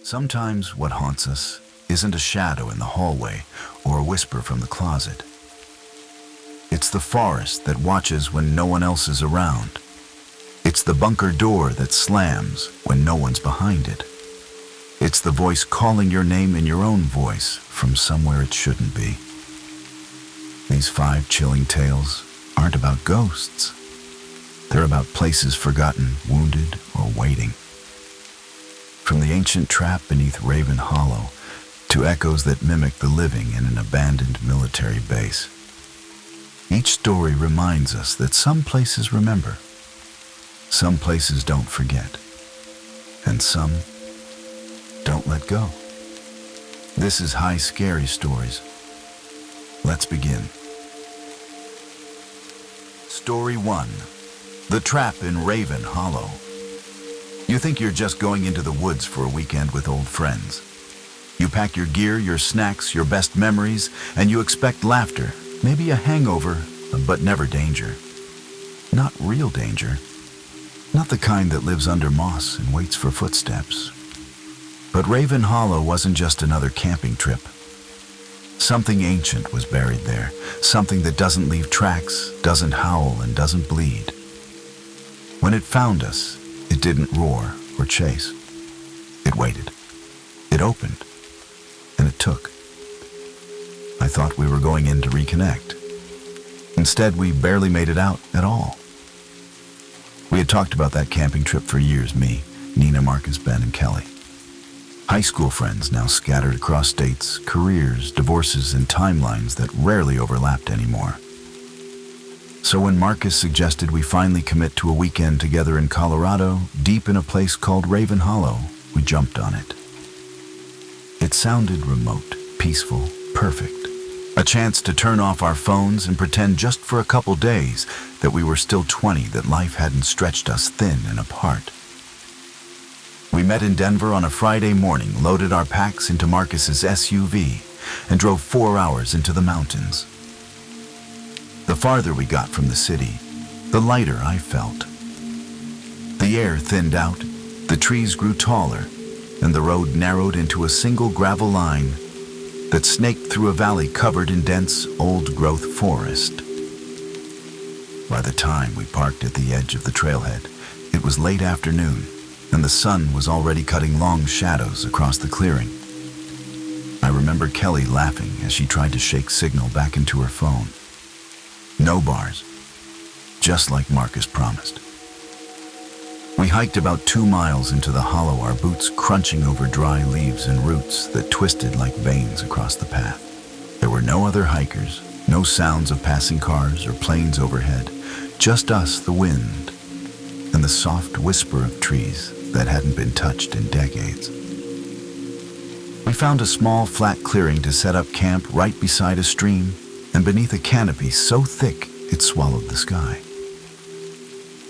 Sometimes what haunts us isn't a shadow in the hallway or a whisper from the closet. It's the forest that watches when no one else is around. It's the bunker door that slams when no one's behind it. It's the voice calling your name in your own voice from somewhere it shouldn't be. These 5 chilling tales aren't about ghosts. They're about places forgotten, wounded, or waiting. From the ancient trap beneath Raven Hollow to echoes that mimic the living in an abandoned military base. Each story reminds us that some places remember, some places don't forget, and some don't let go. This is High Scary Stories. Let's begin. Story 1. The Trap in Raven Hollow. You think you're just going into the woods for a weekend with old friends. You pack your gear, your snacks, your best memories, and you expect laughter, maybe a hangover, but never danger. Not real danger. Not the kind that lives under moss and waits for footsteps. But Raven Hollow wasn't just another camping trip. Something ancient was buried there, something that doesn't leave tracks, doesn't howl, and doesn't bleed. When it found us, it didn't roar or chase. It waited. It opened. And it took. I thought we were going in to reconnect. Instead, we barely made it out at all. We had talked about that camping trip for years, me, Nina, Marcus, Ben, and Kelly. High school friends now scattered across states, careers, divorces, and timelines that rarely overlapped anymore. So when Marcus suggested we finally commit to a weekend together in Colorado, deep in a place called Raven Hollow, we jumped on it. It sounded remote, peaceful, perfect. A chance to turn off our phones and pretend just for a couple days that we were still 20, that life hadn't stretched us thin and apart. We met in Denver on a Friday morning, loaded our packs into Marcus's SUV, and drove 4 hours into the mountains. The farther we got from the city, the lighter I felt. The air thinned out, the trees grew taller, and the road narrowed into a single gravel line that snaked through a valley covered in dense, old-growth forest. By the time we parked at the edge of the trailhead, it was late afternoon, and the sun was already cutting long shadows across the clearing. I remember Kelly laughing as she tried to shake signal back into her phone. No bars, just like Marcus promised. We hiked about 2 miles into the hollow, our boots crunching over dry leaves and roots that twisted like veins across the path. There were no other hikers, no sounds of passing cars or planes overhead, just us, the wind, and the soft whisper of trees that hadn't been touched in decades. We found a small, flat clearing to set up camp right beside a stream and beneath a canopy so thick it swallowed the sky.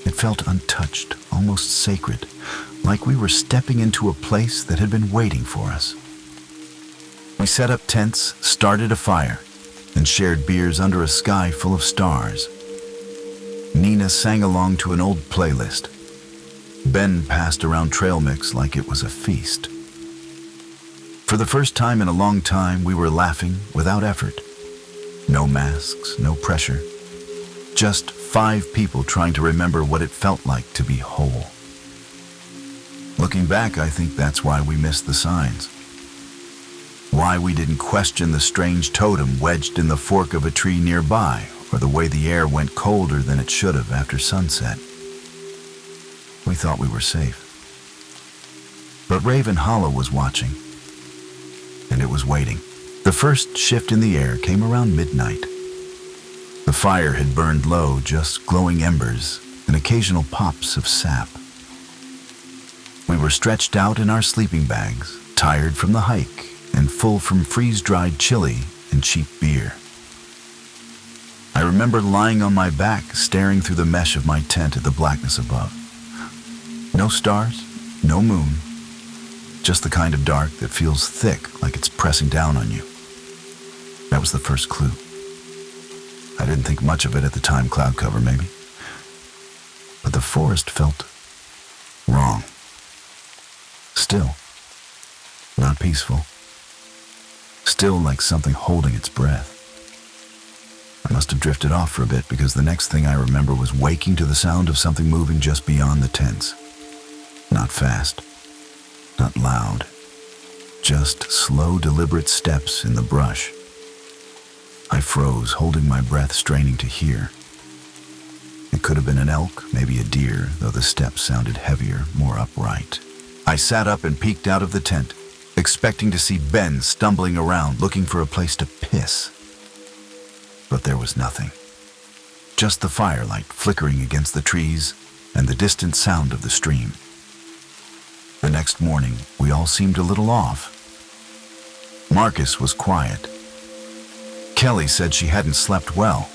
It felt untouched, almost sacred, like we were stepping into a place that had been waiting for us. We set up tents, started a fire, and shared beers under a sky full of stars. Nina sang along to an old playlist. Ben passed around trail mix like it was a feast. For the first time in a long time, we were laughing without effort. No masks, no pressure. Just 5 people trying to remember what it felt like to be whole. Looking back, I think that's why we missed the signs. Why we didn't question the strange totem wedged in the fork of a tree nearby, or the way the air went colder than it should have after sunset. We thought we were safe. But Raven Hollow was watching, and it was waiting. The first shift in the air came around midnight. The fire had burned low, just glowing embers and occasional pops of sap. We were stretched out in our sleeping bags, tired from the hike and full from freeze-dried chili and cheap beer. I remember lying on my back, staring through the mesh of my tent at the blackness above. No stars, no moon, just the kind of dark that feels thick, like it's pressing down on you. That was the first clue. I didn't think much of it at the time, cloud cover maybe. But the forest felt wrong. Still, Not peaceful. Still like something holding its breath. I must have drifted off for a bit because the next thing I remember was waking to the sound of something moving just beyond the tents. Not fast, not loud, just slow, deliberate steps in the brush. I froze, holding my breath, straining to hear. It could have been an elk, maybe a deer, though the steps sounded heavier, more upright. I sat up and peeked out of the tent, expecting to see Ben stumbling around, looking for a place to piss. But there was nothing. Just the firelight flickering against the trees and the distant sound of the stream. The next morning, we all seemed a little off. Marcus was quiet. Kelly said she hadn't slept well.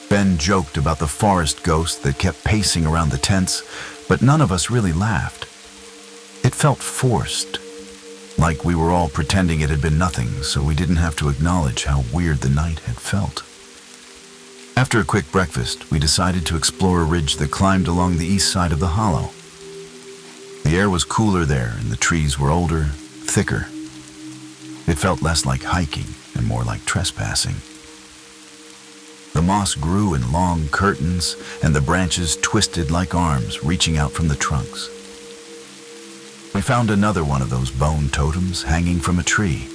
Ben joked about the forest ghost that kept pacing around the tents, but none of us really laughed. It felt forced, like we were all pretending it had been nothing, so we didn't have to acknowledge how weird the night had felt. After a quick breakfast, we decided to explore a ridge that climbed along the east side of the hollow. The air was cooler there, and the trees were older, thicker. It felt less like hiking and more like trespassing. The moss grew in long curtains, and the branches twisted like arms reaching out from the trunks. We found another one of those bone totems hanging from a tree.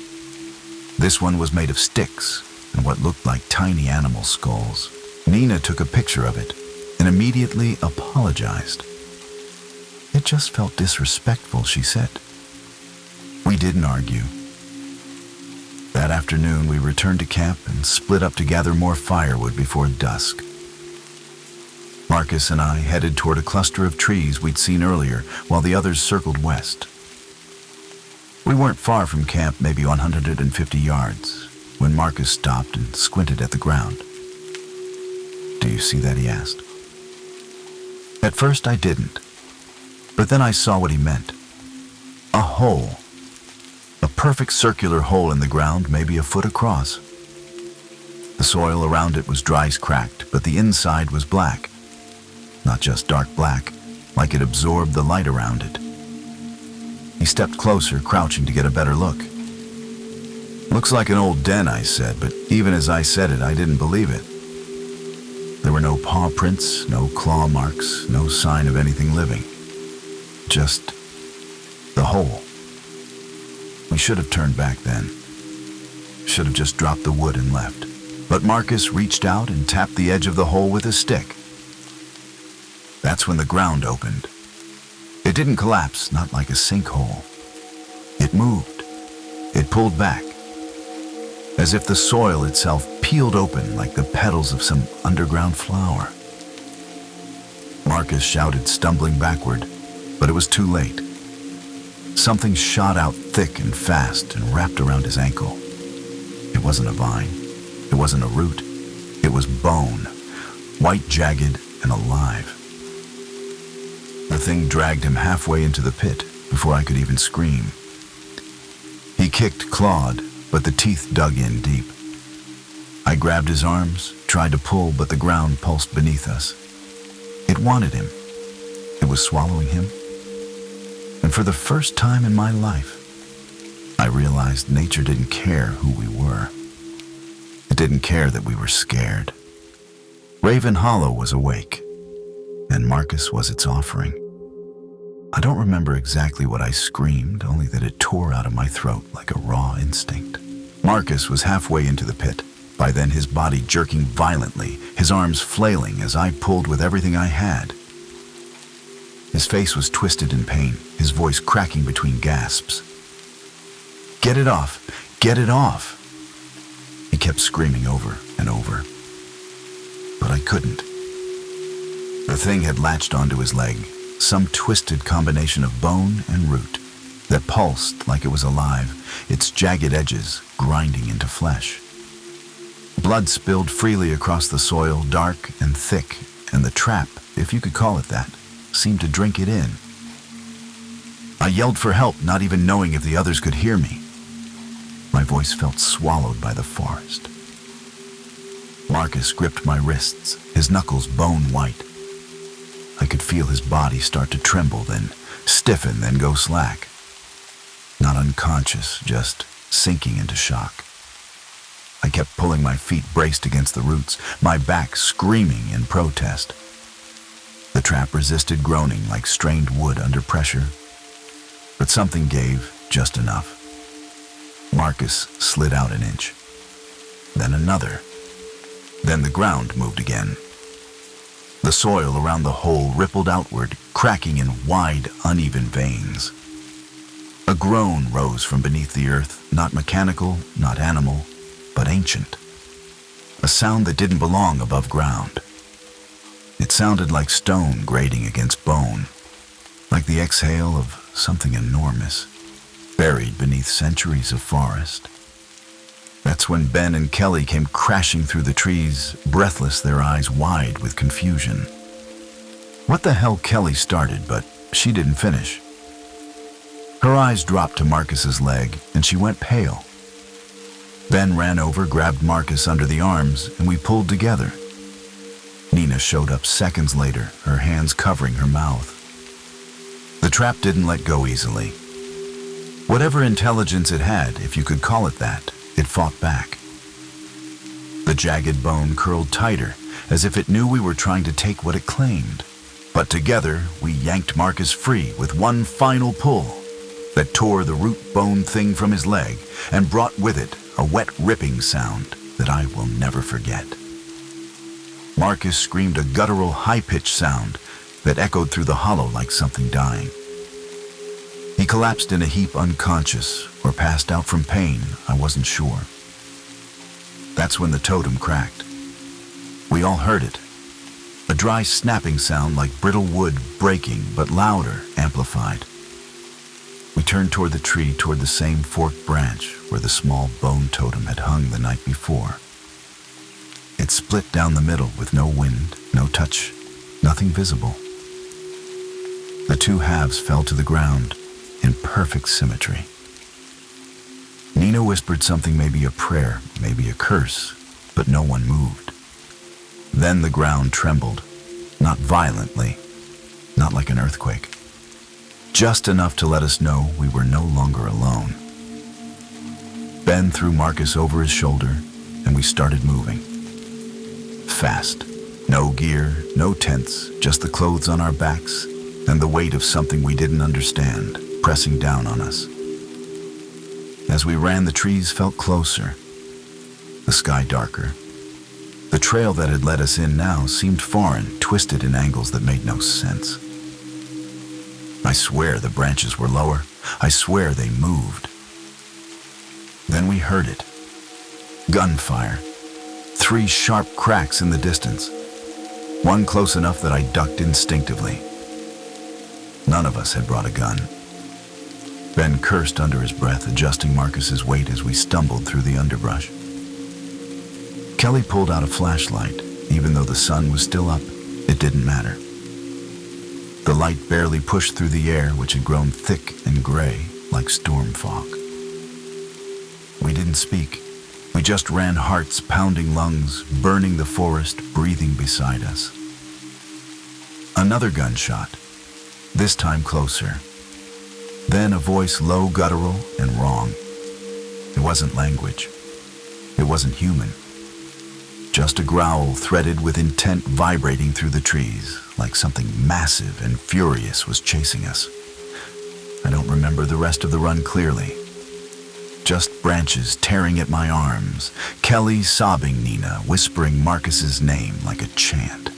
This one was made of sticks and what looked like tiny animal skulls. Nina took a picture of it and immediately apologized. It just felt disrespectful, she said. We didn't argue. That afternoon, we returned to camp and split up to gather more firewood before dusk. Marcus and I headed toward a cluster of trees we'd seen earlier, while the others circled west. We weren't far from camp, maybe 150 yards, when Marcus stopped and squinted at the ground. "Do you see that?" he asked. At first I didn't, but then I saw what he meant. A hole. A perfect circular hole in the ground, maybe a foot across. The soil around it was dry-cracked, but the inside was black. Not just dark black, like it absorbed the light around it. He stepped closer, crouching to get a better look. "Looks like an old den," I said, but even as I said it, I didn't believe it. There were no paw prints, no claw marks, no sign of anything living. Just the hole. We should have turned back then. Should have just dropped the wood and left. But Marcus reached out and tapped the edge of the hole with his stick. That's when the ground opened. It didn't collapse, not like a sinkhole. It moved. It pulled back, as if the soil itself peeled open like the petals of some underground flower. Marcus shouted, stumbling backward, but it was too late. Something shot out thick and fast and wrapped around his ankle. It wasn't a vine. It wasn't a root. It was bone, white, jagged, and alive. The thing dragged him halfway into the pit before I could even scream. He kicked, clawed, but the teeth dug in deep. I grabbed his arms, tried to pull, but the ground pulsed beneath us. It wanted him. It was swallowing him. And for the first time in my life, I realized nature didn't care who we were. It didn't care that we were scared. Raven Hollow was awake, and Marcus was its offering. I don't remember exactly what I screamed, only that it tore out of my throat like a raw instinct. Marcus was halfway into the pit, by then his body jerking violently, his arms flailing as I pulled with everything I had. His face was twisted in pain, his voice cracking between gasps. "Get it off! Get it off!" He kept screaming over and over. But I couldn't. The thing had latched onto his leg, some twisted combination of bone and root that pulsed like it was alive, its jagged edges grinding into flesh. Blood spilled freely across the soil, dark and thick, and the trap, if you could call it that, seemed to drink it in. I yelled for help, not even knowing if the others could hear me. My voice felt swallowed by the forest. Marcus gripped my wrists, his knuckles bone white. I could feel his body start to tremble, then stiffen, then go slack. Not unconscious, just sinking into shock. I kept pulling my feet braced against the roots, my back screaming in protest. The trap resisted, groaning like strained wood under pressure, but something gave just enough. Marcus slid out an inch, then another. Then the ground moved again. The soil around the hole rippled outward, cracking in wide, uneven veins. A groan rose from beneath the earth, not mechanical, not animal, but ancient. A sound that didn't belong above ground. It sounded like stone grating against bone, like the exhale of something enormous, buried beneath centuries of forest. That's when Ben and Kelly came crashing through the trees, breathless, their eyes wide with confusion. What the hell Kelly started, but she didn't finish. Her eyes dropped to Marcus's leg, and she went pale. Ben ran over, grabbed Marcus under the arms, and we pulled together. Nina showed up seconds later, her hands covering her mouth. The trap didn't let go easily. Whatever intelligence it had, if you could call it that, it fought back. The jagged bone curled tighter, as if it knew we were trying to take what it claimed. But together, we yanked Marcus free with one final pull that tore the root bone thing from his leg and brought with it a wet ripping sound that I will never forget. Marcus screamed a guttural, high-pitched sound that echoed through the hollow like something dying. He collapsed in a heap unconscious or passed out from pain, I wasn't sure. That's when the totem cracked. We all heard it. A dry snapping sound like brittle wood breaking, but louder, amplified. We turned toward the tree, toward the same forked branch where the small bone totem had hung the night before. It split down the middle with no wind, no touch, nothing visible. The two halves fell to the ground in perfect symmetry. Nina whispered something, maybe a prayer, maybe a curse, but no one moved. Then the ground trembled, not violently, not like an earthquake, just enough to let us know we were no longer alone. Ben threw Marcus over his shoulder, and we started moving. Fast. No gear, no tents, just the clothes on our backs and the weight of something we didn't understand pressing down on us. As we ran, the trees felt closer, the sky darker. The trail that had led us in now seemed foreign, twisted in angles that made no sense. I swear the branches were lower. I swear they moved. Then we heard it. Gunfire. 3 sharp cracks in the distance. One close enough that I ducked instinctively. None of us had brought a gun. Ben cursed under his breath, adjusting Marcus's weight as we stumbled through the underbrush. Kelly pulled out a flashlight. Even though the sun was still up, it didn't matter. The light barely pushed through the air, which had grown thick and gray like storm fog. We didn't speak. We just ran, hearts pounding lungs, burning the forest, breathing beside us. Another gunshot, this time closer. Then a voice, low, guttural, and wrong. It wasn't language. It wasn't human. Just a growl threaded with intent vibrating through the trees, like something massive and furious was chasing us. I don't remember the rest of the run clearly. Just branches tearing at my arms, Kelly sobbing Nina, whispering Marcus's name like a chant.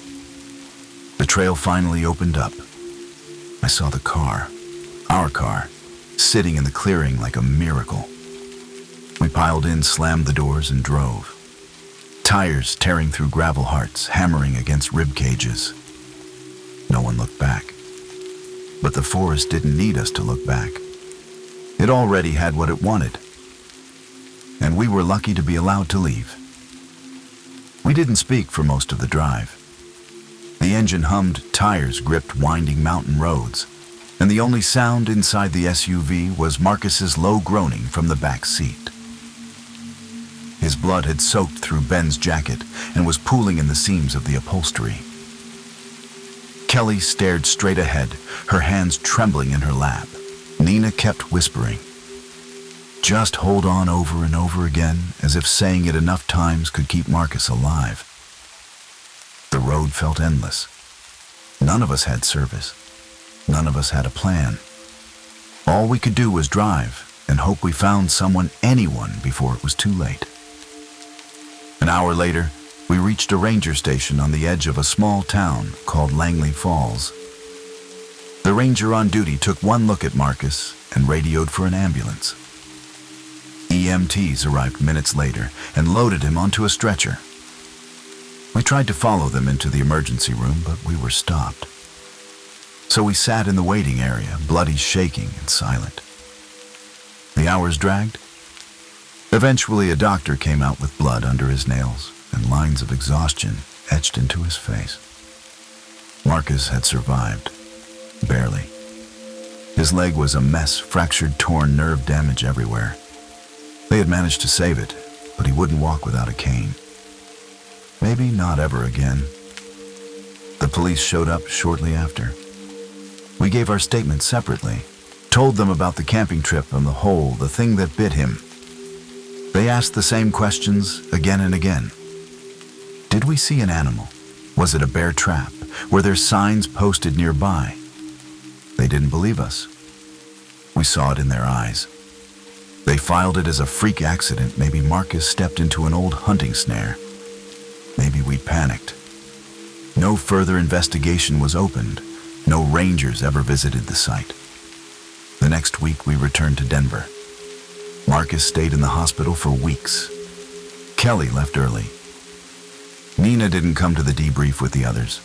The trail finally opened up. I saw the car, our car, sitting in the clearing like a miracle. We piled in, slammed the doors, and drove. Tires tearing through gravel hearts, hammering against rib cages. No one looked back. But the forest didn't need us to look back. It already had what it wanted. And we were lucky to be allowed to leave. We didn't speak for most of the drive. The engine hummed, tires gripped winding mountain roads, and the only sound inside the SUV was Marcus's low groaning from the back seat. His blood had soaked through Ben's jacket and was pooling in the seams of the upholstery. Kelly stared straight ahead, her hands trembling in her lap. Nina kept whispering, Just hold on over and over again, as if saying it enough times could keep Marcus alive. The road felt endless. None of us had service. None of us had a plan. All we could do was drive and hope we found anyone, before it was too late. An hour later, we reached a ranger station on the edge of a small town called Langley Falls. The ranger on duty took one look at Marcus and radioed for an ambulance. EMTs arrived minutes later and loaded him onto a stretcher. We tried to follow them into the emergency room, but we were stopped. So we sat in the waiting area, bloody, shaking, and silent. The hours dragged. Eventually, a doctor came out with blood under his nails and lines of exhaustion etched into his face. Marcus had survived. Barely. His leg was a mess, fractured, torn, nerve damage everywhere. They had managed to save it, but he wouldn't walk without a cane. Maybe not ever again. The police showed up shortly after. We gave our statements separately, told them about the camping trip and the hole, the thing that bit him. They asked the same questions again and again. Did we see an animal? Was it a bear trap? Were there signs posted nearby? They didn't believe us. We saw it in their eyes. They filed it as a freak accident. Maybe Marcus stepped into an old hunting snare. Maybe we panicked. No further investigation was opened. No rangers ever visited the site. The next week, we returned to Denver. Marcus stayed in the hospital for weeks. Kelly left early. Nina didn't come to the debrief with the others.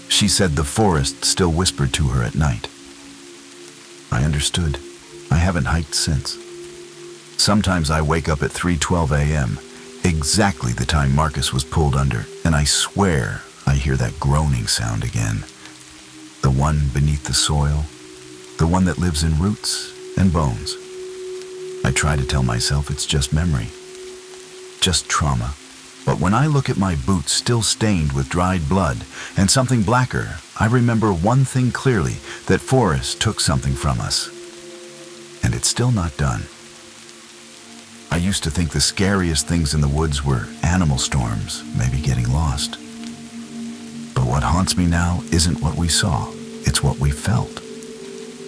She said the forest still whispered to her at night. I understood. I haven't hiked since. Sometimes I wake up at 3:12 a.m., exactly the time Marcus was pulled under, and I swear I hear that groaning sound again. The one beneath the soil, the one that lives in roots and bones. I try to tell myself it's just memory, just trauma. But when I look at my boots still stained with dried blood and something blacker, I remember one thing clearly, that Forrest took something from us. And it's still not done. I used to think the scariest things in the woods were animal storms, maybe getting lost. But what haunts me now isn't what we saw, it's what we felt.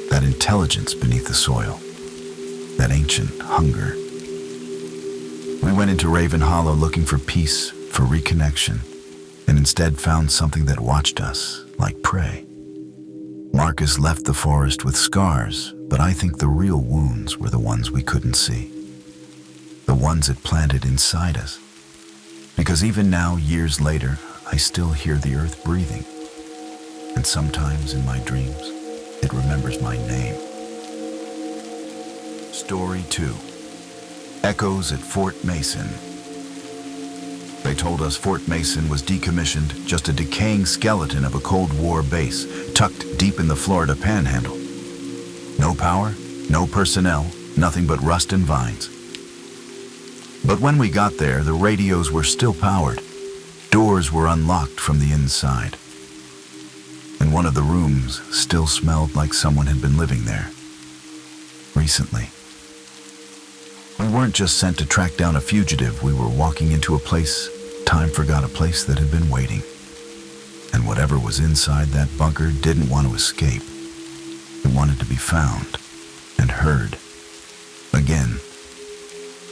That intelligence beneath the soil, that ancient hunger. We went into Raven Hollow looking for peace, for reconnection, and instead found something that watched us like prey. Marcus left the forest with scars, but I think the real wounds were the ones we couldn't see. The ones it planted inside us. Because even now, years later, I still hear the earth breathing. And sometimes in my dreams, it remembers my name. Story 2. Echoes at Fort Mason. They told us Fort Mason was decommissioned, just a decaying skeleton of a Cold War base tucked deep in the Florida Panhandle. No power, no personnel, nothing but rust and vines. But when we got there, the radios were still powered. Doors were unlocked from the inside. And one of the rooms still smelled like someone had been living there. Recently. We weren't just sent to track down a fugitive, we were walking into a place, time forgot, a place that had been waiting. And whatever was inside that bunker didn't want to escape. It wanted to be found and heard. Again.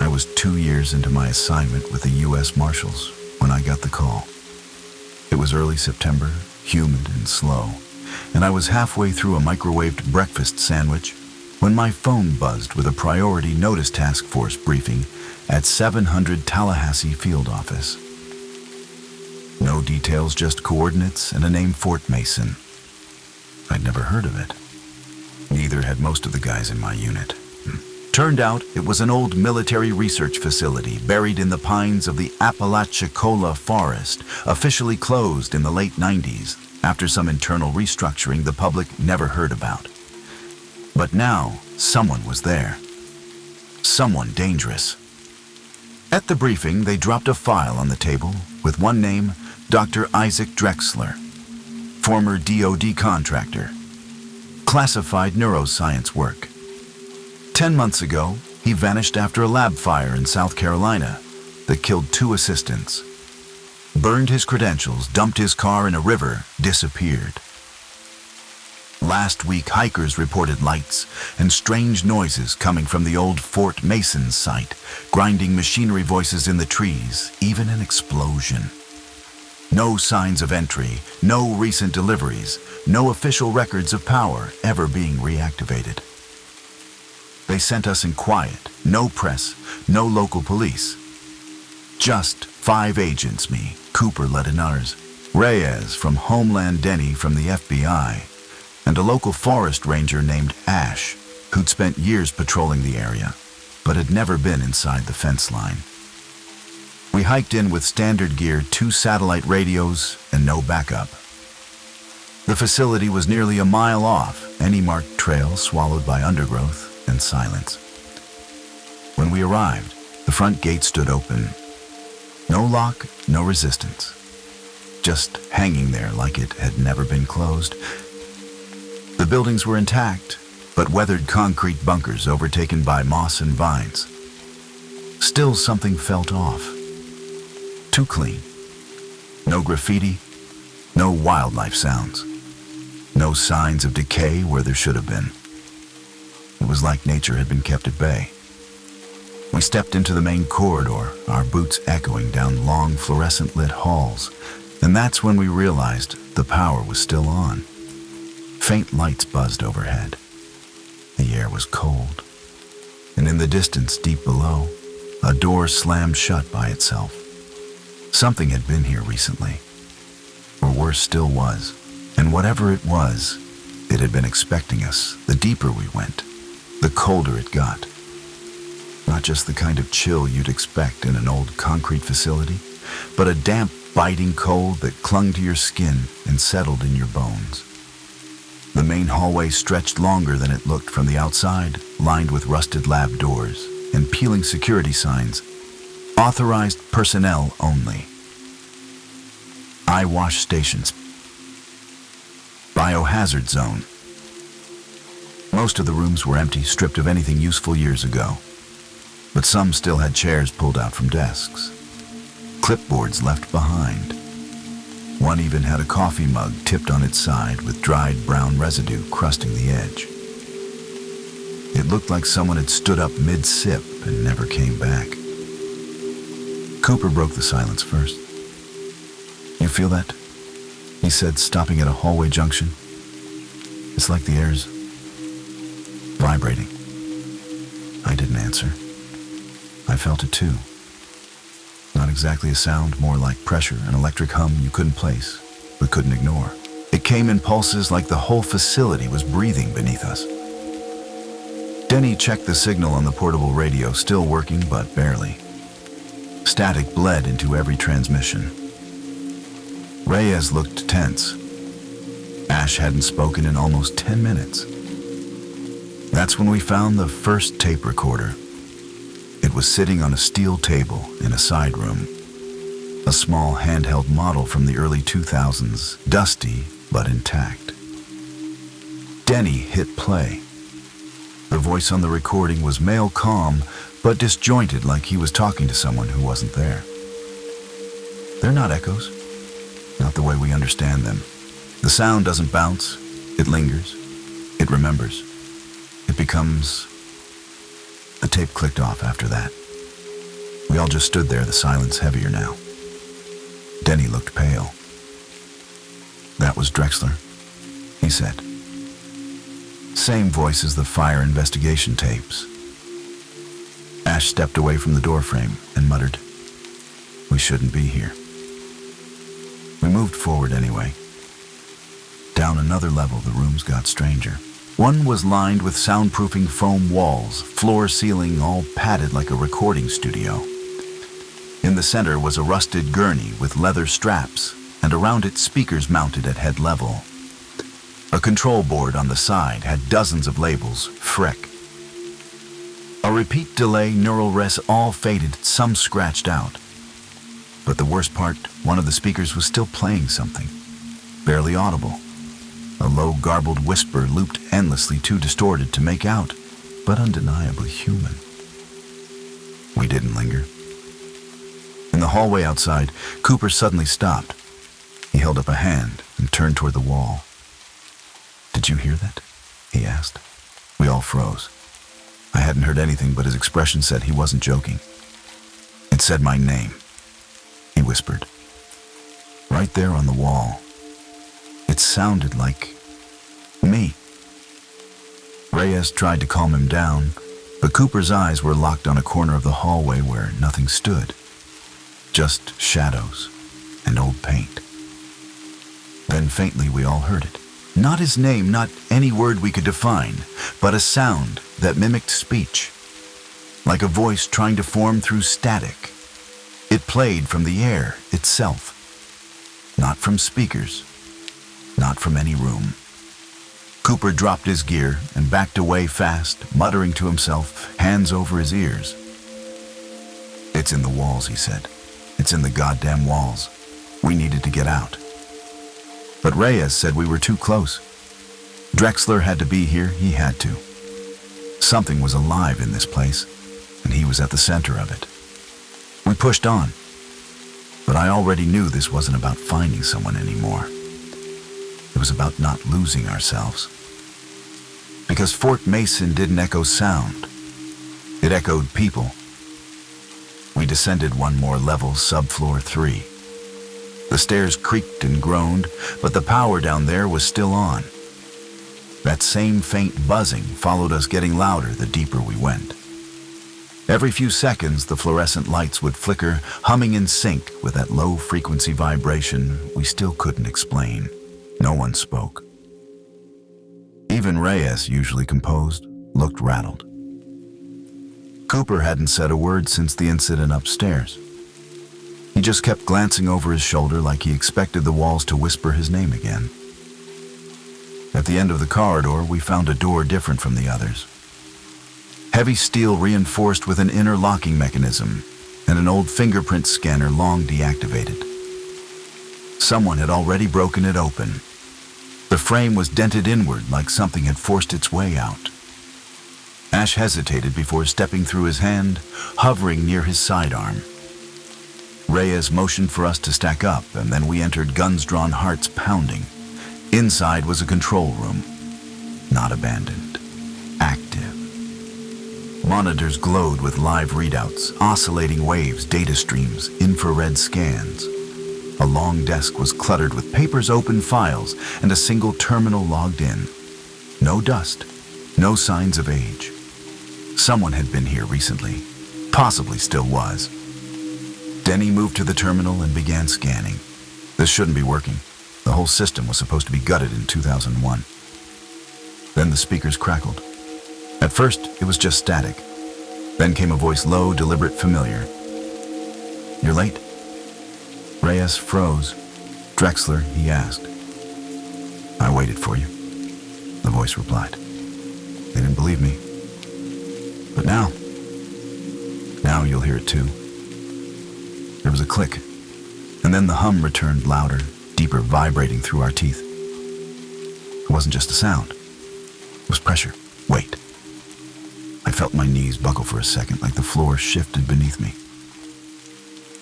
I was 2 years into my assignment with the U.S. Marshals when I got the call. It was early September, humid and slow, and I was halfway through a microwaved breakfast sandwich when my phone buzzed with a priority notice task force briefing at 700 Tallahassee Field Office. No details, just coordinates and a name, Fort Mason. I'd never heard of it. Neither had most of the guys in my unit. Turned out it was an old military research facility buried in the pines of the Apalachicola Forest, officially closed in the late 90s after some internal restructuring the public never heard about. But now, someone was there. Someone dangerous. At the briefing, they dropped a file on the table with one name, Dr. Isaac Drexler, former DoD contractor. Classified neuroscience work. 10 months ago, He vanished after a lab fire in South Carolina that killed 2 assistants. Burned his credentials, dumped his car in a river, disappeared. Last week, hikers reported lights and strange noises coming from the old Fort Mason site, grinding machinery voices in the trees, even an explosion. No signs of entry, no recent deliveries, no official records of power ever being reactivated. They sent us in quiet, no press, no local police. Just 5 agents, me, Cooper led others, Reyes from Homeland Denny from the FBI, and a local forest ranger named Ash, who'd spent years patrolling the area, but had never been inside the fence line. We hiked in with standard gear, 2 satellite radios, and no backup. The facility was nearly a mile off, any marked trail swallowed by undergrowth and silence. When we arrived, the front gate stood open. No lock, no resistance. Just hanging there like it had never been closed. The buildings were intact, but weathered concrete bunkers overtaken by moss and vines. Still something felt off. Too clean. No graffiti, no wildlife sounds. No signs of decay where there should have been. It was like nature had been kept at bay. We stepped into the main corridor, our boots echoing down long fluorescent-lit halls, and that's when we realized the power was still on. Faint lights buzzed overhead. The air was cold, and in the distance deep below, a door slammed shut by itself. Something had been here recently, or worse still was, and whatever it was, it had been expecting us. The deeper we went, the colder it got. Not just the kind of chill you'd expect in an old concrete facility, but a damp, biting cold that clung to your skin and settled in your bones. The main hallway stretched longer than it looked from the outside, lined with rusted lab doors and peeling security signs. Authorized personnel only. Eye wash stations. Biohazard zone. Most of the rooms were empty, stripped of anything useful years ago. But some still had chairs pulled out from desks. Clipboards left behind. One even had a coffee mug tipped on its side with dried brown residue crusting the edge. It looked like someone had stood up mid-sip and never came back. Cooper broke the silence first. "You feel that?" he said, stopping at a hallway junction. "It's like the air's vibrating." I didn't answer. I felt it too. Not exactly a sound, more like pressure, an electric hum you couldn't place, but couldn't ignore. It came in pulses like the whole facility was breathing beneath us. Denny checked the signal on the portable radio, still working, but barely. Static bled into every transmission. Reyes looked tense. Ash hadn't spoken in almost 10 minutes. That's when we found the first tape recorder. It was sitting on a steel table in a side room. A small handheld model from the early 2000s, dusty but intact. Denny hit play. The voice on the recording was male calm, but disjointed, like he was talking to someone who wasn't there. They're not echoes, not the way we understand them. The sound doesn't bounce, it lingers, it remembers. It becomes... The tape clicked off after that. We all just stood there, the silence heavier now. Denny looked pale. "That was Drexler," he said. Same voice as the fire investigation tapes. Ash stepped away from the doorframe and muttered, "We shouldn't be here." We moved forward anyway. Down another level, the rooms got stranger. One was lined with soundproofing foam walls, floor ceiling all padded like a recording studio. In the center was a rusted gurney with leather straps, and around it speakers mounted at head level. A control board on the side had dozens of labels, Freck. A repeat delay, neural res, all faded, some scratched out. But the worst part, one of the speakers was still playing something, barely audible. A low, garbled whisper looped endlessly, too distorted to make out, but undeniably human. We didn't linger. In the hallway outside, Cooper suddenly stopped. He held up a hand and turned toward the wall. "Did you hear that?" he asked. We all froze. I hadn't heard anything, but his expression said he wasn't joking. "It said my name," he whispered. "Right there on the wall. It sounded like me." Reyes tried to calm him down, but Cooper's eyes were locked on a corner of the hallway where nothing stood. Just shadows and old paint. Then faintly we all heard it. Not his name, not any word we could define, but a sound that mimicked speech, like a voice trying to form through static. It played from the air itself, not from speakers, not from any room. Cooper dropped his gear and backed away fast, muttering to himself, hands over his ears. "It's in the walls," he said. "It's in the goddamn walls. We needed to get out." But Reyes said we were too close. Drexler had to be here, he had to. Something was alive in this place, and he was at the center of it. We pushed on, but I already knew this wasn't about finding someone anymore. It was about not losing ourselves. Because Fort Mason didn't echo sound. It echoed people. We descended one more level, subfloor 3. The stairs creaked and groaned, but the power down there was still on. That same faint buzzing followed us, getting louder the deeper we went. Every few seconds, the fluorescent lights would flicker, humming in sync with that low-frequency vibration we still couldn't explain. No one spoke. Even Reyes, usually composed, looked rattled. Cooper hadn't said a word since the incident upstairs. He just kept glancing over his shoulder like he expected the walls to whisper his name again. At the end of the corridor, we found a door different from the others. Heavy steel reinforced with an inner locking mechanism and an old fingerprint scanner long deactivated. Someone had already broken it open. The frame was dented inward like something had forced its way out. Ash hesitated before stepping through his hand, hovering near his sidearm. Reyes motioned for us to stack up, and then we entered, guns drawn, hearts pounding. Inside was a control room. Not abandoned. Active. Monitors glowed with live readouts, oscillating waves, data streams, infrared scans. A long desk was cluttered with papers, open files, and a single terminal logged in. No dust, no signs of age. Someone had been here recently, possibly still was. Denny moved to the terminal and began scanning. This shouldn't be working. The whole system was supposed to be gutted in 2001. Then the speakers crackled. At first, it was just static. Then came a voice, low, deliberate, familiar. "You're late?" Reyes froze. "Drexler," he asked. "I waited for you," the voice replied. They didn't believe me. But now you'll hear it too. There was a click, and then the hum returned, louder, deeper, vibrating through our teeth. It wasn't just a sound. It was pressure, weight. I felt my knees buckle for a second, like the floor shifted beneath me.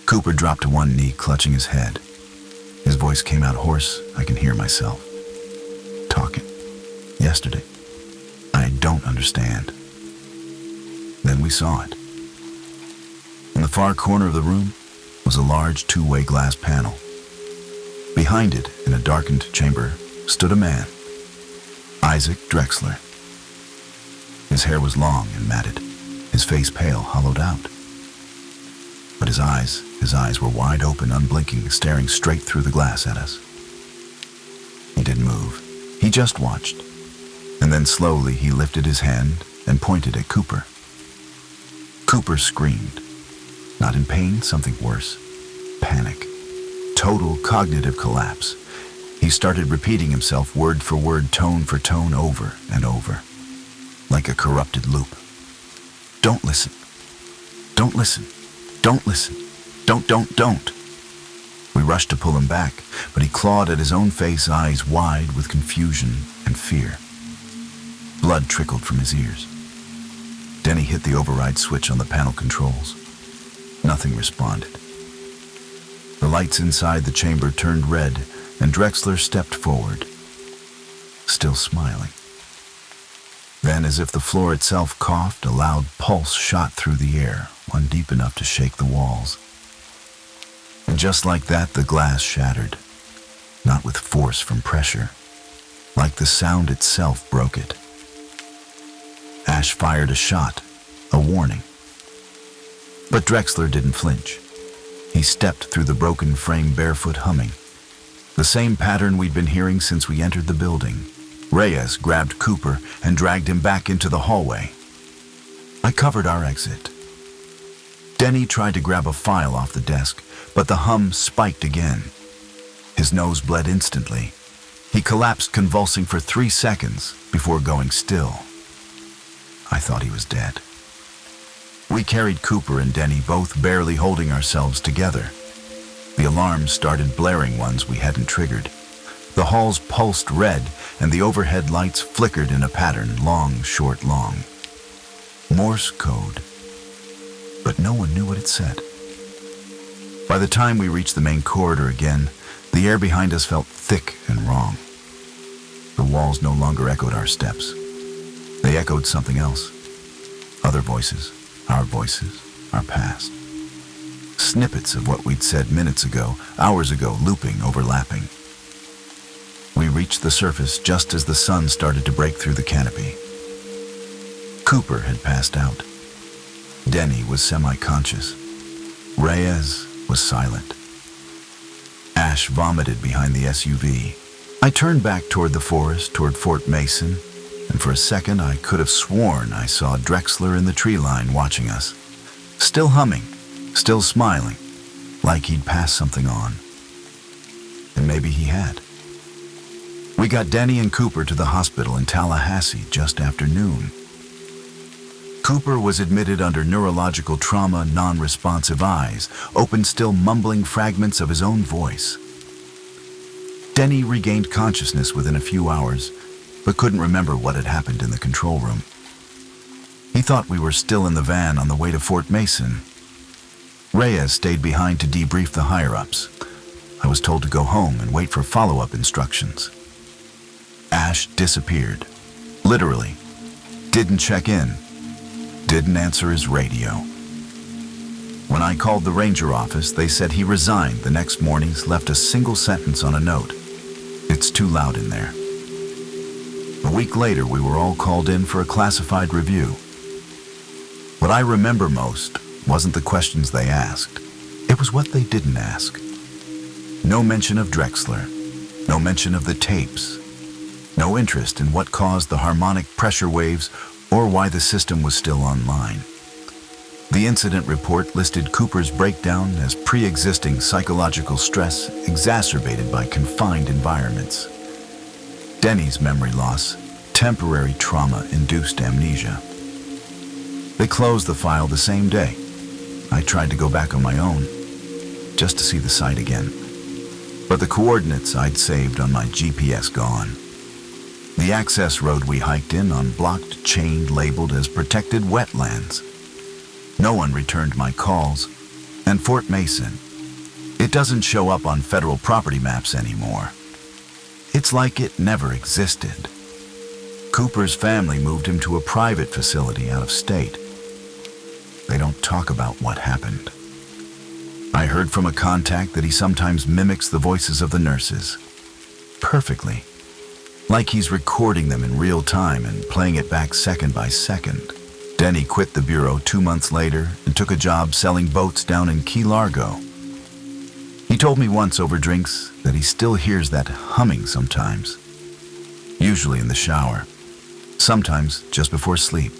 Cooper dropped to one knee, clutching his head. His voice came out hoarse. I can hear myself. Talking. Yesterday. I don't understand. Then we saw it. In the far corner of the room was a large two-way glass panel. Behind it, in a darkened chamber, stood a man, Isaac Drexler. His hair was long and matted, his face pale, hollowed out. But his eyes were wide open, unblinking, staring straight through the glass at us. He didn't move. He just watched. And then slowly he lifted his hand and pointed at Cooper. Cooper screamed. Not in pain, something worse. Panic. Total cognitive collapse. He started repeating himself word for word, tone for tone, over and over. Like a corrupted loop. "Don't listen. Don't listen. Don't listen. Don't." We rushed to pull him back, but he clawed at his own face, eyes wide with confusion and fear. Blood trickled from his ears. Denny hit the override switch on the panel controls. Nothing responded. The lights inside the chamber turned red, and Drexler stepped forward, still smiling. Then, as if the floor itself coughed, a loud pulse shot through the air, one deep enough to shake the walls. And just like that, the glass shattered, not with force from pressure, like the sound itself broke it. Ash fired a shot, a warning. But Drexler didn't flinch. He stepped through the broken frame barefoot, humming. The same pattern we'd been hearing since we entered the building. Reyes grabbed Cooper and dragged him back into the hallway. I covered our exit. Denny tried to grab a file off the desk, but the hum spiked again. His nose bled instantly. He collapsed, convulsing for 3 seconds before going still. I thought he was dead. We carried Cooper and Denny, both barely holding ourselves together. The alarms started blaring, ones we hadn't triggered. The halls pulsed red, and the overhead lights flickered in a pattern, long, short, long. Morse code. But no one knew what it said. By the time we reached the main corridor again, the air behind us felt thick and wrong. The walls no longer echoed our steps. They echoed something else. Other voices, our past. Snippets of what we'd said minutes ago, hours ago, looping, overlapping. We reached the surface just as the sun started to break through the canopy. Cooper had passed out. Denny was semi-conscious. Reyes was silent. Ash vomited behind the SUV. I turned back toward the forest, toward Fort Mason, and for a second I could have sworn I saw Drexler in the tree line watching us. Still humming, still smiling, like he'd passed something on. And maybe he had. We got Denny and Cooper to the hospital in Tallahassee just after noon. Cooper was admitted under neurological trauma, non-responsive eyes, open, still mumbling fragments of his own voice. Denny regained consciousness within a few hours, but couldn't remember what had happened in the control room. He thought we were still in the van on the way to Fort Mason. Reyes stayed behind to debrief the higher-ups. I was told to go home and wait for follow-up instructions. Ash disappeared. Literally. Didn't check in. Didn't answer his radio. When I called the ranger office, they said he resigned the next morning, left a single sentence on a note. It's too loud in there. A week later, we were all called in for a classified review. What I remember most wasn't the questions they asked. It was what they didn't ask. No mention of Drexler. No mention of the tapes. No interest in what caused the harmonic pressure waves or why the system was still online. The incident report listed Cooper's breakdown as pre-existing psychological stress exacerbated by confined environments. Denny's memory loss, temporary trauma-induced amnesia. They closed the file the same day. I tried to go back on my own, just to see the site again. But the coordinates I'd saved on my GPS gone. The access road we hiked in on blocked, chained, labeled as protected wetlands. No one returned my calls, and Fort Mason, it doesn't show up on federal property maps anymore. It's like it never existed. Cooper's family moved him to a private facility out of state. They don't talk about what happened. I heard from a contact that he sometimes mimics the voices of the nurses. Perfectly. Like he's recording them in real time and playing it back second by second. Denny quit the bureau 2 months later and took a job selling boats down in Key Largo. He told me once over drinks that he still hears that humming sometimes, usually in the shower, sometimes just before sleep.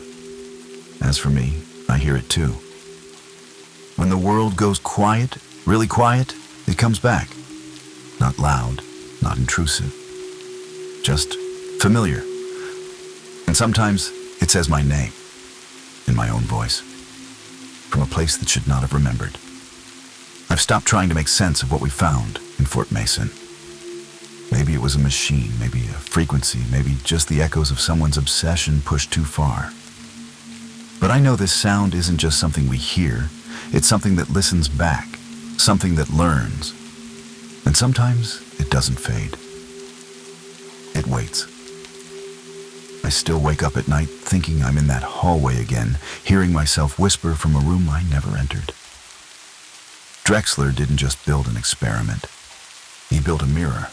As for me, I hear it too. When the world goes quiet, really quiet, it comes back. Not loud, not intrusive, just familiar. And sometimes it says my name, in my own voice, from a place that should not have remembered. I've stopped trying to make sense of what we found in Fort Mason. Maybe it was a machine, maybe a frequency, maybe just the echoes of someone's obsession pushed too far. But I know this sound isn't just something we hear, It's something that listens back, something that learns. And sometimes it doesn't fade. It waits. I still wake up at night thinking I'm in that hallway again, hearing myself whisper from a room I never entered. Drexler didn't just build an experiment. He built a mirror.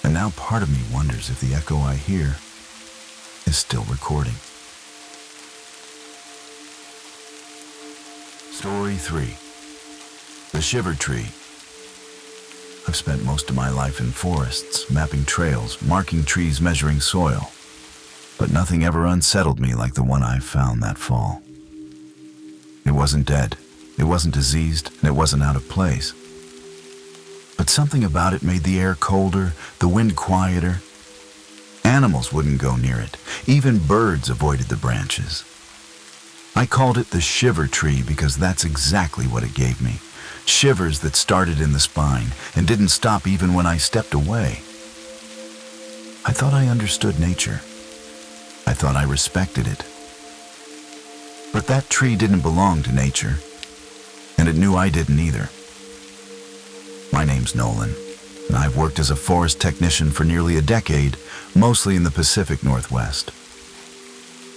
And now part of me wonders if the echo I hear is still recording. Story 3. The Shiver Tree. I've spent most of my life in forests, mapping trails, marking trees, measuring soil. But nothing ever unsettled me like the one I found that fall. It wasn't dead, it wasn't diseased, and it wasn't out of place. But something about it made the air colder, the wind quieter. Animals wouldn't go near it. Even birds avoided the branches. I called it the Shiver Tree because that's exactly what it gave me. Shivers that started in the spine and didn't stop even when I stepped away. I thought I understood nature. I thought I respected it. But that tree didn't belong to nature, and it knew I didn't either. My name's Nolan, and I've worked as a forest technician for nearly a decade, mostly in the Pacific Northwest.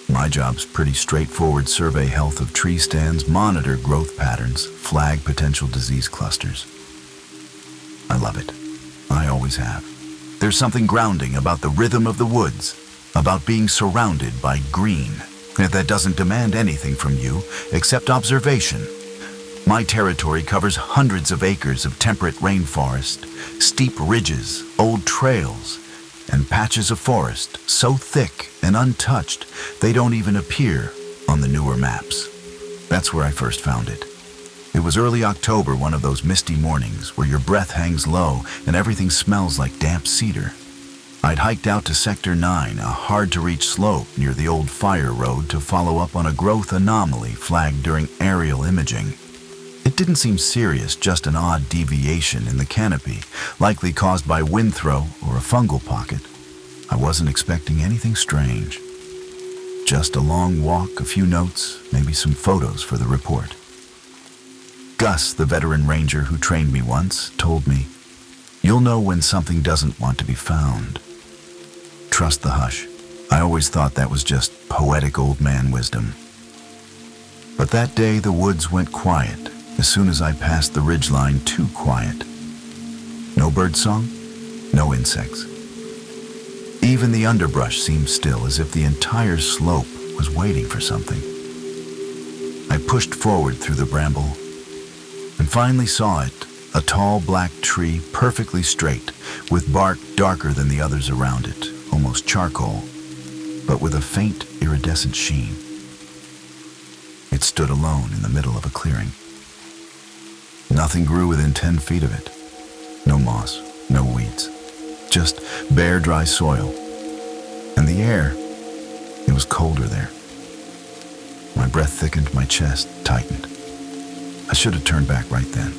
My job's pretty straightforward: survey health of tree stands, monitor growth patterns, flag potential disease clusters. I love it. I always have. There's something grounding about the rhythm of the woods, about being surrounded by green, that doesn't demand anything from you except observation. My territory covers hundreds of acres of temperate rainforest, steep ridges, old trails, and patches of forest so thick and untouched they don't even appear on the newer maps. That's where I first found it. It was early October, one of those misty mornings where your breath hangs low and everything smells like damp cedar. I'd hiked out to Sector 9, a hard-to-reach slope near the old fire road, to follow up on a growth anomaly flagged during aerial imaging. It didn't seem serious, just an odd deviation in the canopy, likely caused by wind throw or a fungal pocket. I wasn't expecting anything strange. Just a long walk, a few notes, maybe some photos for the report. Gus, the veteran ranger who trained me once, told me, "You'll know when something doesn't want to be found. Trust the hush." I always thought that was just poetic old man wisdom. But that day the woods went quiet as soon as I passed the ridgeline, too quiet. No birdsong, no insects. Even the underbrush seemed still, as if the entire slope was waiting for something. I pushed forward through the bramble and finally saw it, a tall black tree, perfectly straight, with bark darker than the others around it, almost charcoal, but with a faint iridescent sheen. It stood alone in the middle of a clearing. Nothing grew within 10 feet of it. No moss, no weeds, just bare, dry soil. And the air, it was colder there. My breath thickened, my chest tightened. I should have turned back right then.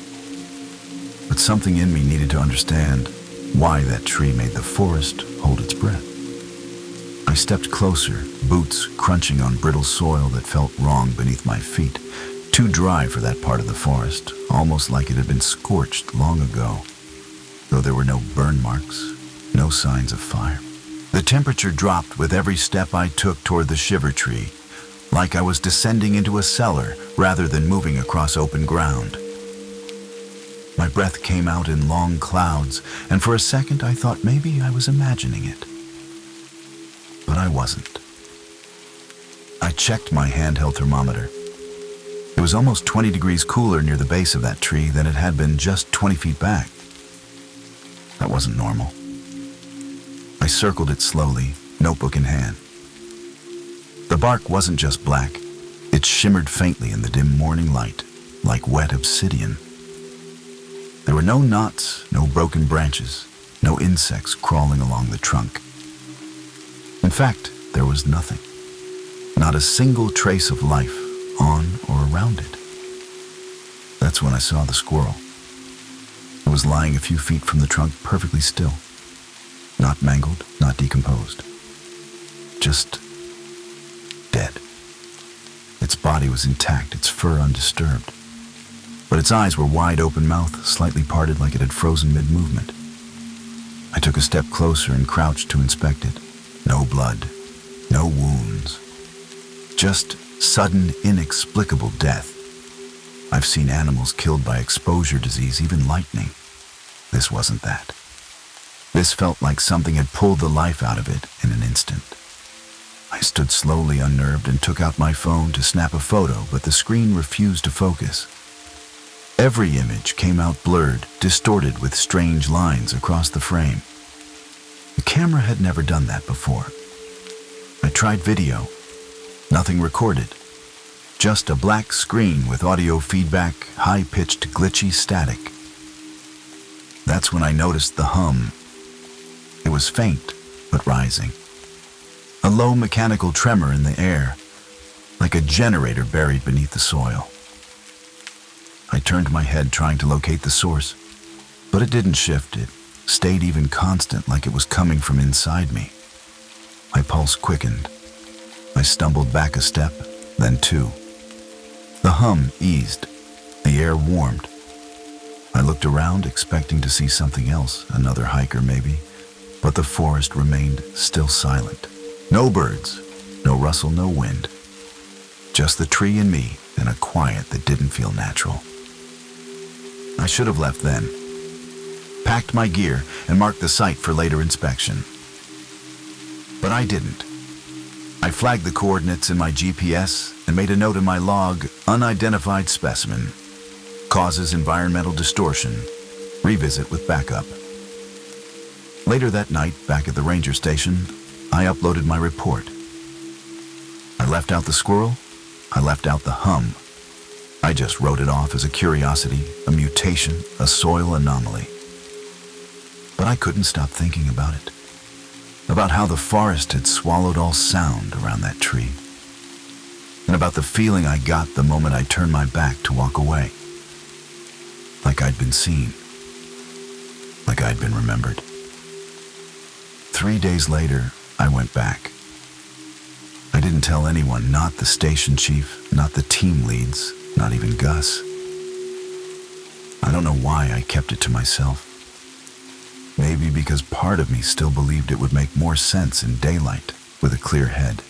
But something in me needed to understand why that tree made the forest hold its breath. I stepped closer, boots crunching on brittle soil that felt wrong beneath my feet, too dry for that part of the forest, almost like it had been scorched long ago, though there were no burn marks, no signs of fire. The temperature dropped with every step I took toward the Shiver Tree, like I was descending into a cellar rather than moving across open ground. My breath came out in long clouds, and for a second I thought maybe I was imagining it. But I wasn't. I checked my handheld thermometer. It was almost 20 degrees cooler near the base of that tree than it had been just 20 feet back. That wasn't normal. I circled it slowly, notebook in hand. The bark wasn't just black. It shimmered faintly in the dim morning light, like wet obsidian. There were no knots, no broken branches, no insects crawling along the trunk. In fact, there was nothing. Not a single trace of life on or around it. That's when I saw the squirrel. It was lying a few feet from the trunk, perfectly still. Not mangled, not decomposed. Just dead. Its body was intact, its fur undisturbed. but its eyes were wide open, mouth slightly parted like it had frozen mid-movement. I took a step closer and crouched to inspect it. No blood, no wounds. Just sudden, inexplicable death. I've seen animals killed by exposure disease, even lightning. This wasn't that. This felt like something had pulled the life out of it in an instant. I stood slowly, unnerved, and took out my phone to snap a photo, but the screen refused to focus. Every image came out blurred, distorted with strange lines across the frame. The camera had never done that before. I tried video. Nothing recorded. Just a black screen with audio feedback, high-pitched, glitchy static. That's when I noticed the hum. It was faint, but rising. A low mechanical tremor in the air, like a generator buried beneath the soil. I turned my head trying to locate the source, but it didn't shift. It stayed even constant, like it was coming from inside me. My pulse quickened. I stumbled back a step, then two. The hum eased. The air warmed. I looked around, expecting to see something else, another hiker maybe, but the forest remained still silent. No birds, no rustle, no wind. Just the tree and me in a quiet that didn't feel natural. I should have left then, packed my gear, and marked the site for later inspection. But I didn't. I flagged the coordinates in my GPS and made a note in my log, unidentified specimen, causes environmental distortion, revisit with backup. Later that night, back at the ranger station, I uploaded my report. I left out the squirrel, I left out the hum. I just wrote it off as a curiosity, a mutation, a soil anomaly. But I couldn't stop thinking about it. About how the forest had swallowed all sound around that tree. And about the feeling I got the moment I turned my back to walk away. Like I'd been seen. Like I'd been remembered. 3 days later, I went back. I didn't tell anyone, not the station chief, not the team leads, not even Gus. I don't know why I kept it to myself. Maybe because part of me still believed it would make more sense in daylight, with a clear head.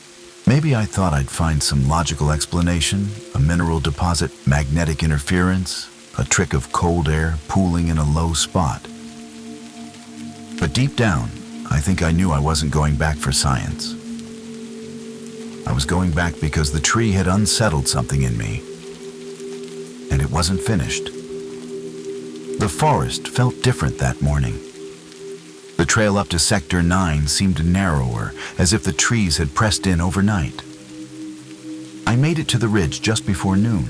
Maybe I thought I'd find some logical explanation, a mineral deposit, magnetic interference, a trick of cold air pooling in a low spot. But deep down, I think I knew I wasn't going back for science. I was going back because the tree had unsettled something in me. And it wasn't finished. The forest felt different that morning. The trail up to Sector 9 seemed narrower, as if the trees had pressed in overnight. I made it to the ridge just before noon.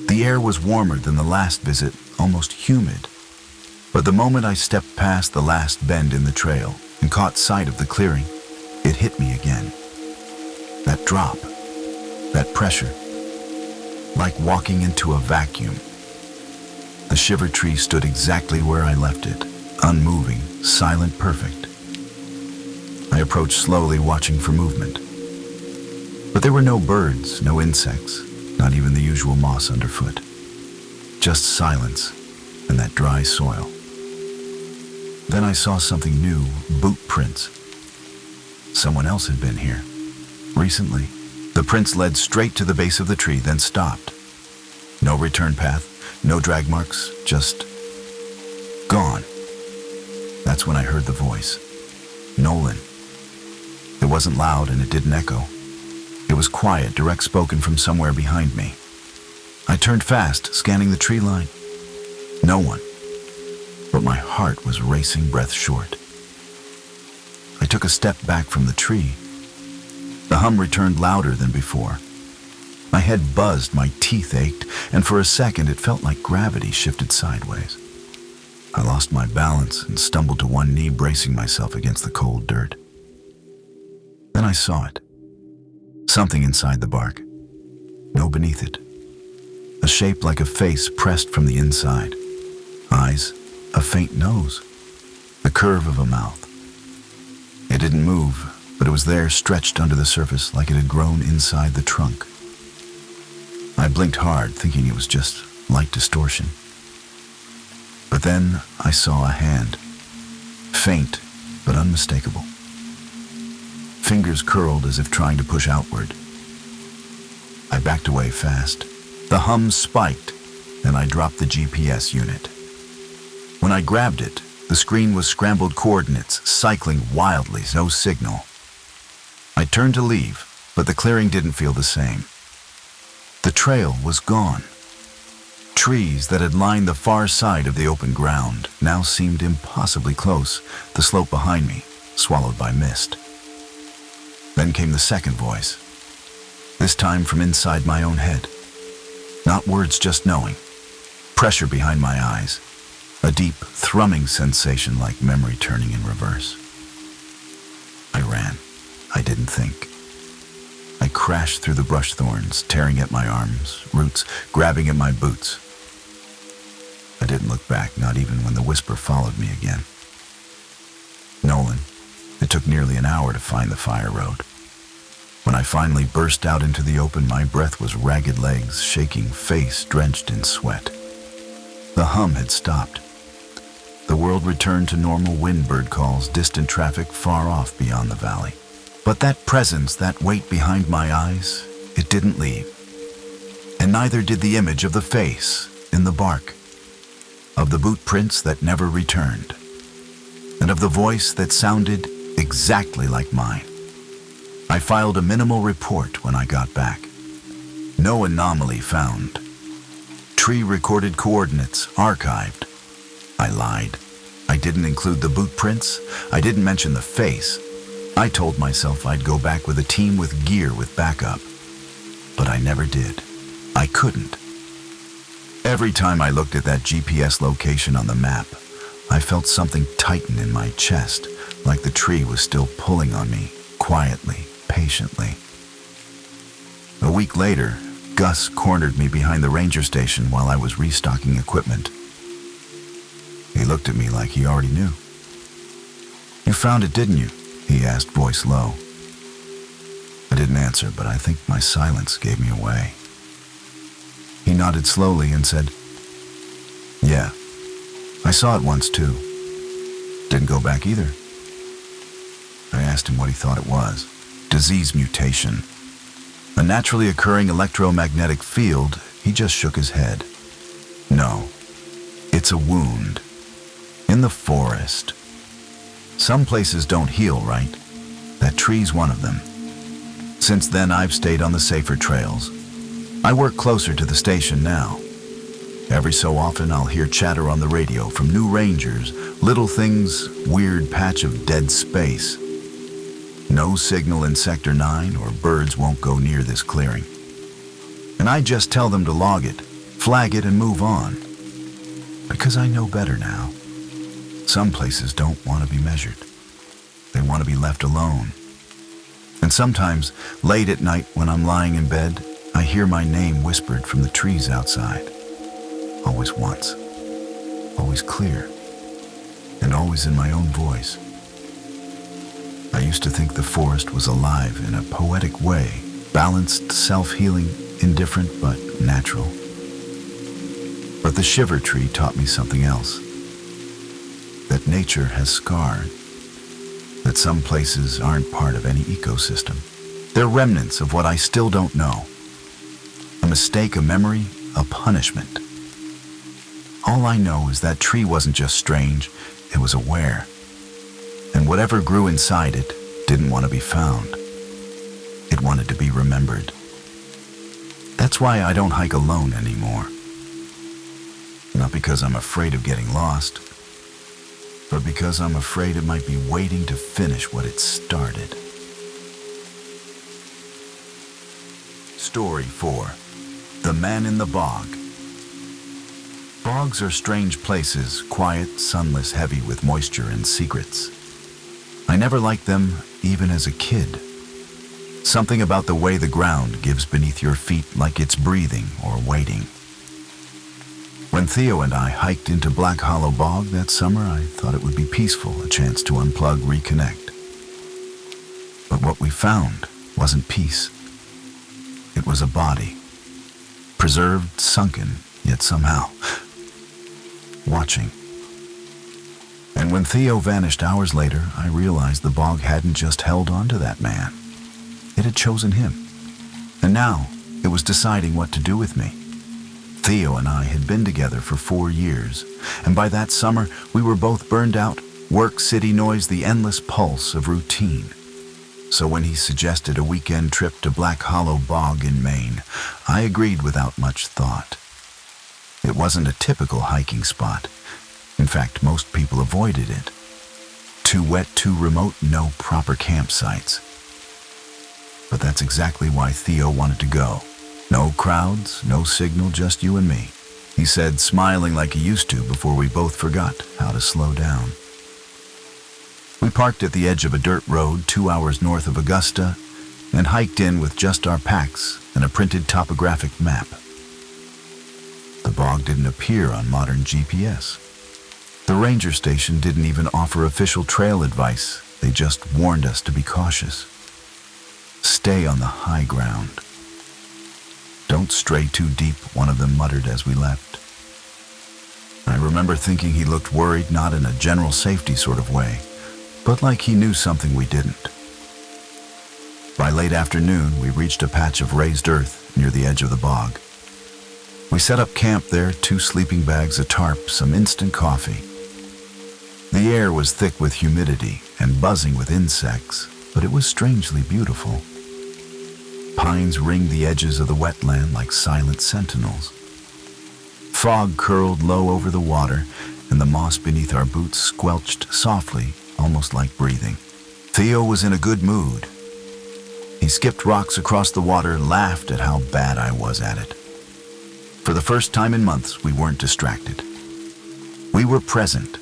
The air was warmer than the last visit, almost humid. But the moment I stepped past the last bend in the trail and caught sight of the clearing, it hit me again. That drop, that pressure, like walking into a vacuum. The Shiver tree stood exactly where I left it, unmoving, silent, perfect. I approached slowly, watching for movement. But there were no birds, no insects, not even the usual moss underfoot. Just silence and that dry soil. Then I saw something new, boot prints. Someone else had been here. Recently, the prints led straight to the base of the tree, then stopped. No return path, no drag marks, just gone. That's when I heard the voice. Nolan. It wasn't loud and it didn't echo. It was quiet, direct spoken from somewhere behind me. I turned fast, scanning the tree line. No one. But my heart was racing, breath short. I took a step back from the tree. The hum returned louder than before. My head buzzed, my teeth ached, and for a second it felt like gravity shifted sideways. I lost my balance and stumbled to one knee, bracing myself against the cold dirt. Then I saw it. Something inside the bark. No beneath it. A shape like a face pressed from the inside. Eyes, a faint nose, the curve of a mouth. It didn't move, but it was there, stretched under the surface like it had grown inside the trunk. I blinked hard, thinking it was just light distortion. But then I saw a hand, faint but unmistakable. Fingers curled as if trying to push outward. I backed away fast. The hum spiked, and I dropped the GPS unit. When I grabbed it, the screen was scrambled coordinates, cycling wildly, no signal. I turned to leave, but the clearing didn't feel the same. The trail was gone. Trees that had lined the far side of the open ground now seemed impossibly close, the slope behind me, swallowed by mist. Then came the second voice, this time from inside my own head. Not words, just knowing. Pressure behind my eyes. A deep, thrumming sensation like memory turning in reverse. I ran. I didn't think. I crashed through the brush thorns, tearing at my arms, roots, grabbing at my boots. I didn't look back, not even when the whisper followed me again. Nolan, it took nearly an hour to find the fire road. When I finally burst out into the open, my breath was ragged legs, shaking, face drenched in sweat. The hum had stopped. The world returned to normal wind bird calls, distant traffic far off beyond the valley. But that presence, that weight behind my eyes, it didn't leave. And neither did the image of the face in the bark, of the boot prints that never returned, and of the voice that sounded exactly like mine. I filed a minimal report when I got back. No anomaly found. Tree recorded coordinates archived. I lied. I didn't include the boot prints. I didn't mention the face. I told myself I'd go back with a team with gear with backup. But I never did. I couldn't. Every time I looked at that GPS location on the map, I felt something tighten in my chest, like the tree was still pulling on me, quietly, patiently. A week later, Gus cornered me behind the ranger station while I was restocking equipment. He looked at me like he already knew. "You found it, didn't you?" he asked, voice low. I didn't answer, but I think my silence gave me away. He nodded slowly and said, "Yeah, I saw it once too. Didn't go back either." I asked him what he thought it was. Disease mutation. A naturally occurring electromagnetic field. He just shook his head. "No, it's a wound. In the forest. Some places don't heal, right? That tree's one of them. Since then, I've stayed on the safer trails. I work closer to the station now. Every so often, I'll hear chatter on the radio from new rangers, little things, weird patch of dead space. No signal in Sector 9 or birds won't go near this clearing. And I just tell them to log it, flag it, and move on. Because I know better now. Some places don't want to be measured. They want to be left alone. And sometimes, late at night when I'm lying in bed, I hear my name whispered from the trees outside. Always once. Always clear. And always in my own voice. I used to think the forest was alive in a poetic way, balanced, self-healing, indifferent but natural. But the Shiver tree taught me something else. That nature has scarred. That some places aren't part of any ecosystem. They're remnants of what I still don't know. A mistake, a memory, a punishment. All I know is that tree wasn't just strange, it was aware. And whatever grew inside it didn't want to be found. It wanted to be remembered. That's why I don't hike alone anymore. Not because I'm afraid of getting lost, but because I'm afraid it might be waiting to finish what it started. Story 4. The Man in the Bog. Bogs are strange places, quiet, sunless, heavy with moisture and secrets. I never liked them, even as a kid. Something about the way the ground gives beneath your feet like it's breathing or waiting. When Theo and I hiked into Black Hollow Bog that summer, I thought it would be peaceful, a chance to unplug, reconnect. But what we found wasn't peace. It was a body. Preserved, sunken, yet somehow watching. And when Theo vanished hours later, I realized the bog hadn't just held on to that man. It had chosen him. And now it was deciding what to do with me. Theo and I had been together for 4 years, and by that summer we were both burned out, work, city noise, the endless pulse of routine. So when he suggested a weekend trip to Black Hollow Bog in Maine, I agreed without much thought. It wasn't a typical hiking spot. In fact, most people avoided it. Too wet, too remote, no proper campsites. But that's exactly why Theo wanted to go. No crowds, no signal, just you and me, he said, smiling like he used to before we both forgot how to slow down. We parked at the edge of a dirt road 2 hours north of Augusta and hiked in with just our packs and a printed topographic map. The bog didn't appear on modern GPS. The ranger station didn't even offer official trail advice. They just warned us to be cautious. Stay on the high ground. Don't stray too deep, one of them muttered as we left. I remember thinking he looked worried, not in a general safety sort of way, but like he knew something we didn't. By late afternoon, we reached a patch of raised earth near the edge of the bog. We set up camp there, 2 sleeping bags, a tarp, some instant coffee. The air was thick with humidity and buzzing with insects, but it was strangely beautiful. Pines ringed the edges of the wetland like silent sentinels. Fog curled low over the water, and the moss beneath our boots squelched softly, almost like breathing. Theo was in a good mood. He skipped rocks across the water, laughed at how bad I was at it. For the first time in months, we weren't distracted. We were present.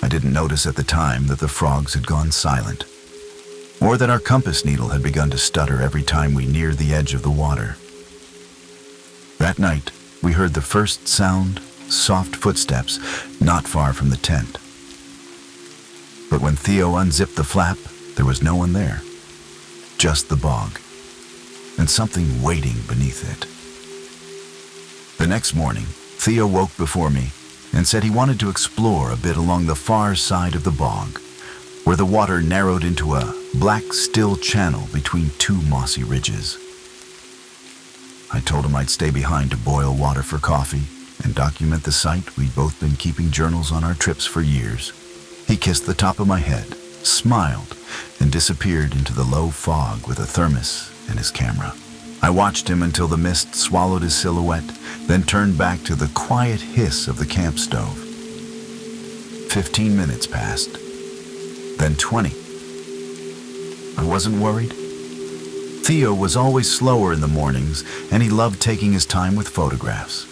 I didn't notice at the time that the frogs had gone silent, or that our compass needle had begun to stutter every time we neared the edge of the water. That night, we heard the first sound, soft footsteps, not far from the tent. But when Theo unzipped the flap, there was no one there. Just the bog, and something waiting beneath it. The next morning, Theo woke before me and said he wanted to explore a bit along the far side of the bog, where the water narrowed into a black, still channel between 2 mossy ridges. I told him I'd stay behind to boil water for coffee and document the site. We'd both been keeping journals on our trips for years. He kissed the top of my head, smiled, and disappeared into the low fog with a thermos and his camera. I watched him until the mist swallowed his silhouette, then turned back to the quiet hiss of the camp stove. 15 minutes passed. Then 20. I wasn't worried. Theo was always slower in the mornings, and he loved taking his time with photographs.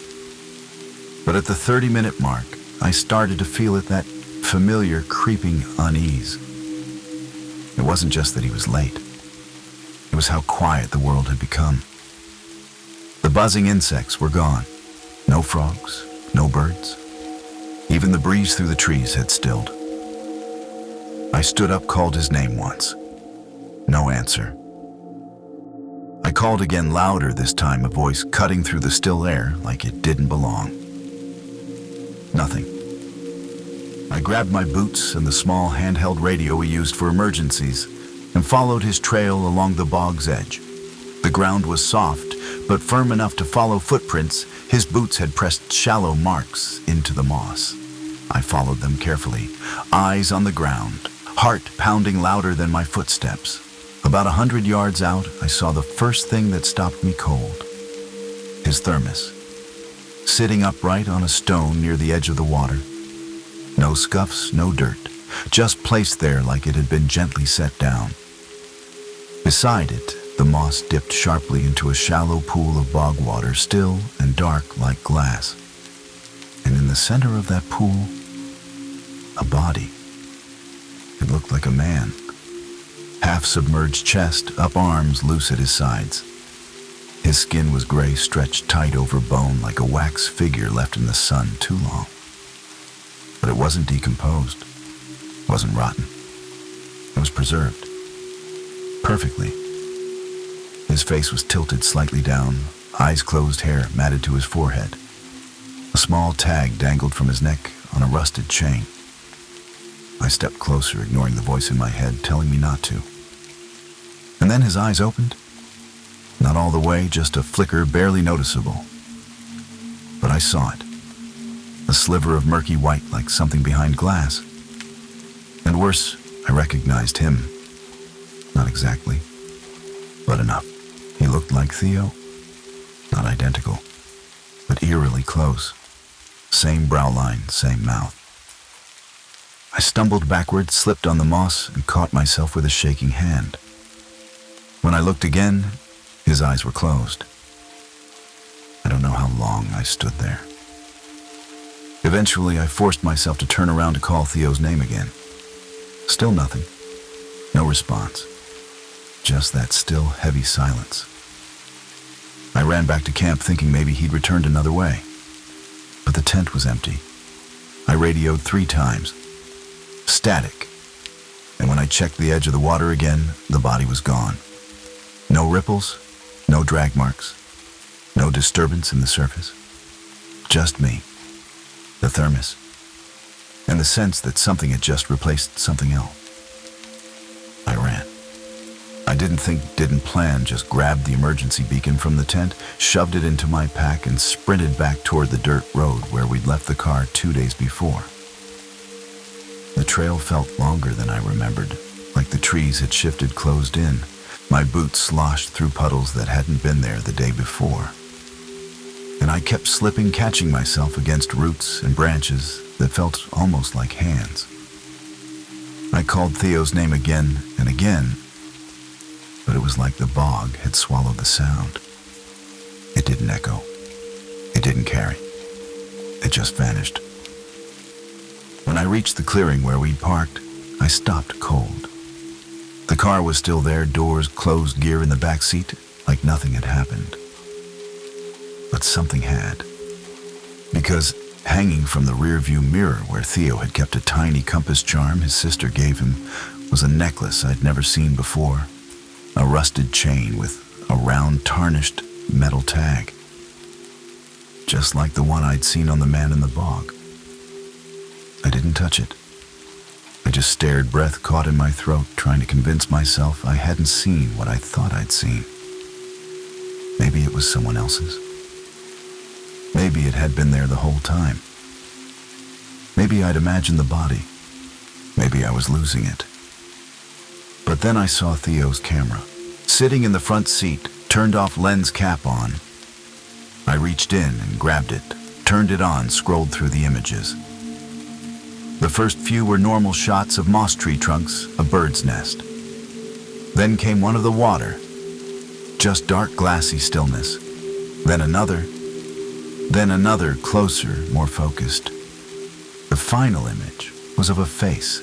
But at the 30-minute mark, I started to feel it, that familiar creeping unease. It wasn't just that he was late. It was how quiet the world had become. The buzzing insects were gone. No frogs, no birds. Even the breeze through the trees had stilled. I stood up, called his name once. No answer. I called again, louder this time, a voice cutting through the still air like it didn't belong. Nothing. I grabbed my boots and the small handheld radio we used for emergencies and followed his trail along the bog's edge. The ground was soft, but firm enough to follow footprints. His boots had pressed shallow marks into the moss. I followed them carefully, eyes on the ground, heart pounding louder than my footsteps. About 100 yards out, I saw the first thing that stopped me cold. His thermos, sitting upright on a stone near the edge of the water. No scuffs, no dirt, just placed there like it had been gently set down. Beside it, the moss dipped sharply into a shallow pool of bog water, still and dark like glass. And in the center of that pool, a body. It looked like a man. Half-submerged chest, up arms loose at his sides. His skin was gray, stretched tight over bone like a wax figure left in the sun too long. But it wasn't decomposed. It wasn't rotten. It was preserved. Perfectly. His face was tilted slightly down, eyes closed, hair matted to his forehead. A small tag dangled from his neck on a rusted chain. I stepped closer, ignoring the voice in my head telling me not to. And then his eyes opened. Not all the way, just a flicker barely noticeable. But I saw it. A sliver of murky white like something behind glass. And worse, I recognized him. Not exactly, but enough. He looked like Theo. Not identical, but eerily close. Same brow line, same mouth. I stumbled backward, slipped on the moss, and caught myself with a shaking hand. When I looked again, his eyes were closed. I don't know how long I stood there. Eventually, I forced myself to turn around to call Theo's name again. Still nothing. No response. Just that still, heavy silence. I ran back to camp thinking maybe he'd returned another way. But the tent was empty. I radioed 3 times. Static. And when I checked the edge of the water again, the body was gone. No ripples, no drag marks, no disturbance in the surface. Just me, the thermos, and the sense that something had just replaced something else. I ran. I didn't think, didn't plan, just grabbed the emergency beacon from the tent, shoved it into my pack, and sprinted back toward the dirt road where we'd left the car 2 days before. The trail felt longer than I remembered, like the trees had shifted closed in. My boots sloshed through puddles that hadn't been there the day before. And I kept slipping, catching myself against roots and branches that felt almost like hands. I called Theo's name again and again, but it was like the bog had swallowed the sound. It didn't echo. It didn't carry. It just vanished. When I reached the clearing where we'd parked, I stopped cold. The car was still there, doors closed, gear in the back seat, like nothing had happened. But something had. Because hanging from the rearview mirror where Theo had kept a tiny compass charm his sister gave him was a necklace I'd never seen before. A rusted chain with a round, tarnished metal tag. Just like the one I'd seen on the man in the bog. I didn't touch it. I just stared, breath caught in my throat, trying to convince myself I hadn't seen what I thought I'd seen. Maybe it was someone else's. Maybe it had been there the whole time. Maybe I'd imagined the body. Maybe I was losing it. But then I saw Theo's camera, sitting in the front seat, turned off lens cap on. I reached in and grabbed it, turned it on, scrolled through the images. The first few were normal shots of moss tree trunks, a bird's nest. Then came one of the water, just dark glassy stillness. Then another, closer, more focused. The final image was of a face.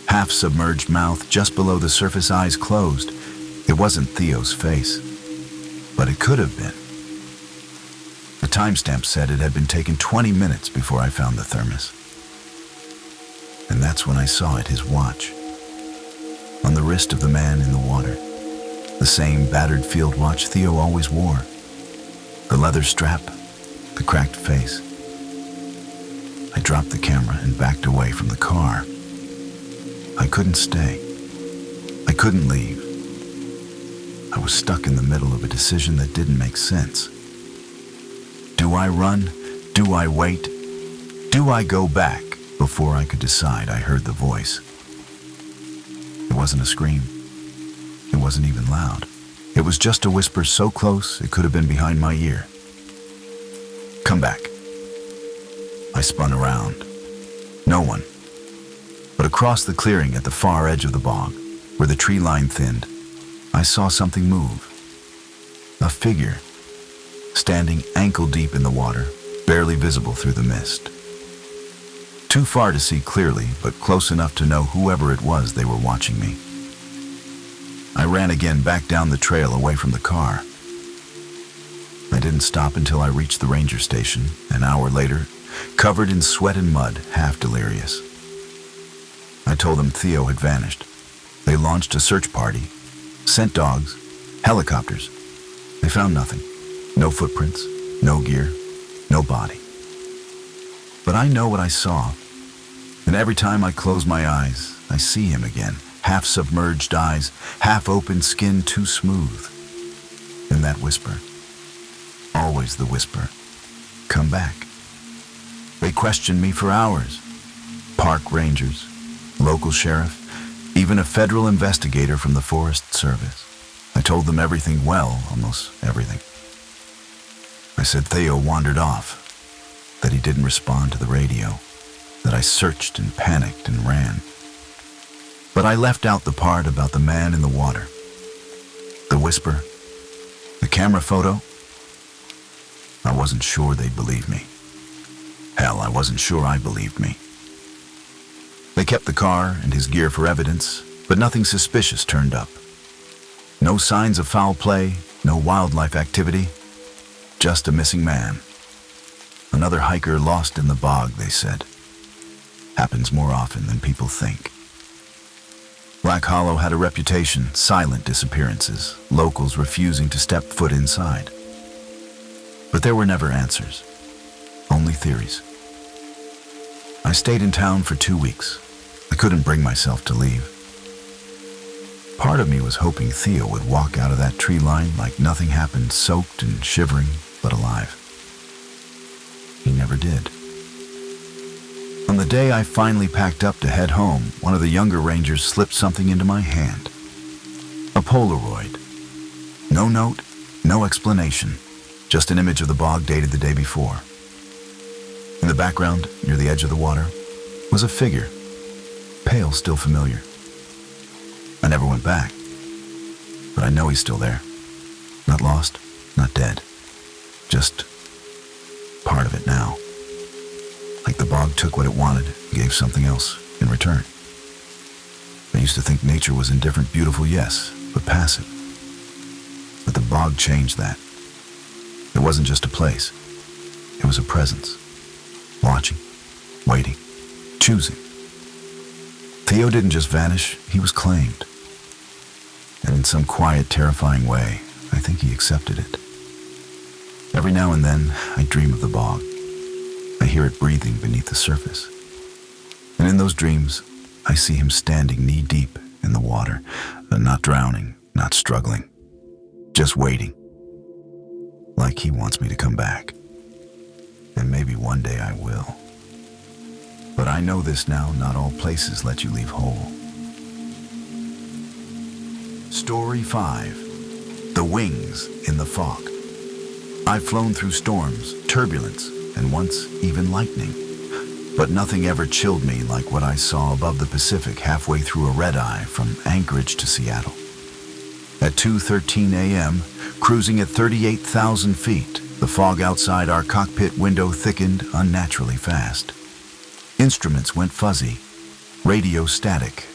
Half-submerged mouth, just below the surface, eyes closed. It wasn't Theo's face, but it could have been. The timestamp said it had been taken 20 minutes before I found the thermos. And that's when I saw it, his watch. On the wrist of the man in the water. The same battered field watch Theo always wore. The leather strap, the cracked face. I dropped the camera and backed away from the car. I couldn't stay. I couldn't leave. I was stuck in the middle of a decision that didn't make sense. Do I run? Do I wait? Do I go back? Before I could decide, I heard the voice. It wasn't a scream. It wasn't even loud. It was just a whisper so close it could have been behind my ear. Come back. I spun around. No one. But across the clearing at the far edge of the bog, where the tree line thinned, I saw something move. A figure, standing ankle deep in the water, barely visible through the mist. Too far to see clearly, but close enough to know whoever it was, they were watching me. I ran again back down the trail away from the car. I didn't stop until I reached the ranger station, an hour later, covered in sweat and mud, half delirious. I told them Theo had vanished. They launched a search party, sent dogs, helicopters. They found nothing. No footprints, no gear, no body. But I know what I saw, and every time I close my eyes, I see him again, half-submerged eyes, half-open skin too smooth. And that whisper, always the whisper, come back. They questioned me for hours. Park rangers, local sheriff, even a federal investigator from the Forest Service. I told them everything well, almost everything. I said Theo wandered off, that he didn't respond to the radio, that I searched and panicked and ran. But I left out the part about the man in the water, the whisper, the camera photo. I wasn't sure they'd believe me. Hell, I wasn't sure I believed me. They kept the car and his gear for evidence, but nothing suspicious turned up. No signs of foul play, no wildlife activity, just a missing man. Another hiker lost in the bog, they said. Happens more often than people think. Black Hollow had a reputation, silent disappearances, locals refusing to step foot inside. But there were never answers, only theories. I stayed in town for 2 weeks. I couldn't bring myself to leave. Part of me was hoping Theo would walk out of that tree line like nothing happened, soaked and shivering, but alive. He never did. On the day I finally packed up to head home, one of the younger rangers slipped something into my hand. A Polaroid. No note, no explanation, just an image of the bog dated the day before. In the background, near the edge of the water, was a figure, pale, still familiar. I never went back, but I know he's still there. Not lost, not dead, just part of it now. Like the bog took what it wanted and gave something else in return. I used to think nature was indifferent, beautiful, yes, but passive. But the bog changed that. It wasn't just a place. It was a presence. Watching, waiting, choosing. Theo didn't just vanish, he was claimed. And in some quiet, terrifying way, I think he accepted it. Every now and then, I dream of the bog. I hear it breathing beneath the surface. And in those dreams, I see him standing knee-deep in the water, not drowning, not struggling, just waiting. Like he wants me to come back. And maybe one day I will. But I know this now, not all places let you leave whole. Story 5. The Wings in the Fog. I've flown through storms, turbulence, and once even lightning. But nothing ever chilled me like what I saw above the Pacific halfway through a red-eye from Anchorage to Seattle. At 2:13 a.m., cruising at 38,000 feet, the fog outside our cockpit window thickened unnaturally fast. Instruments went fuzzy, radio static.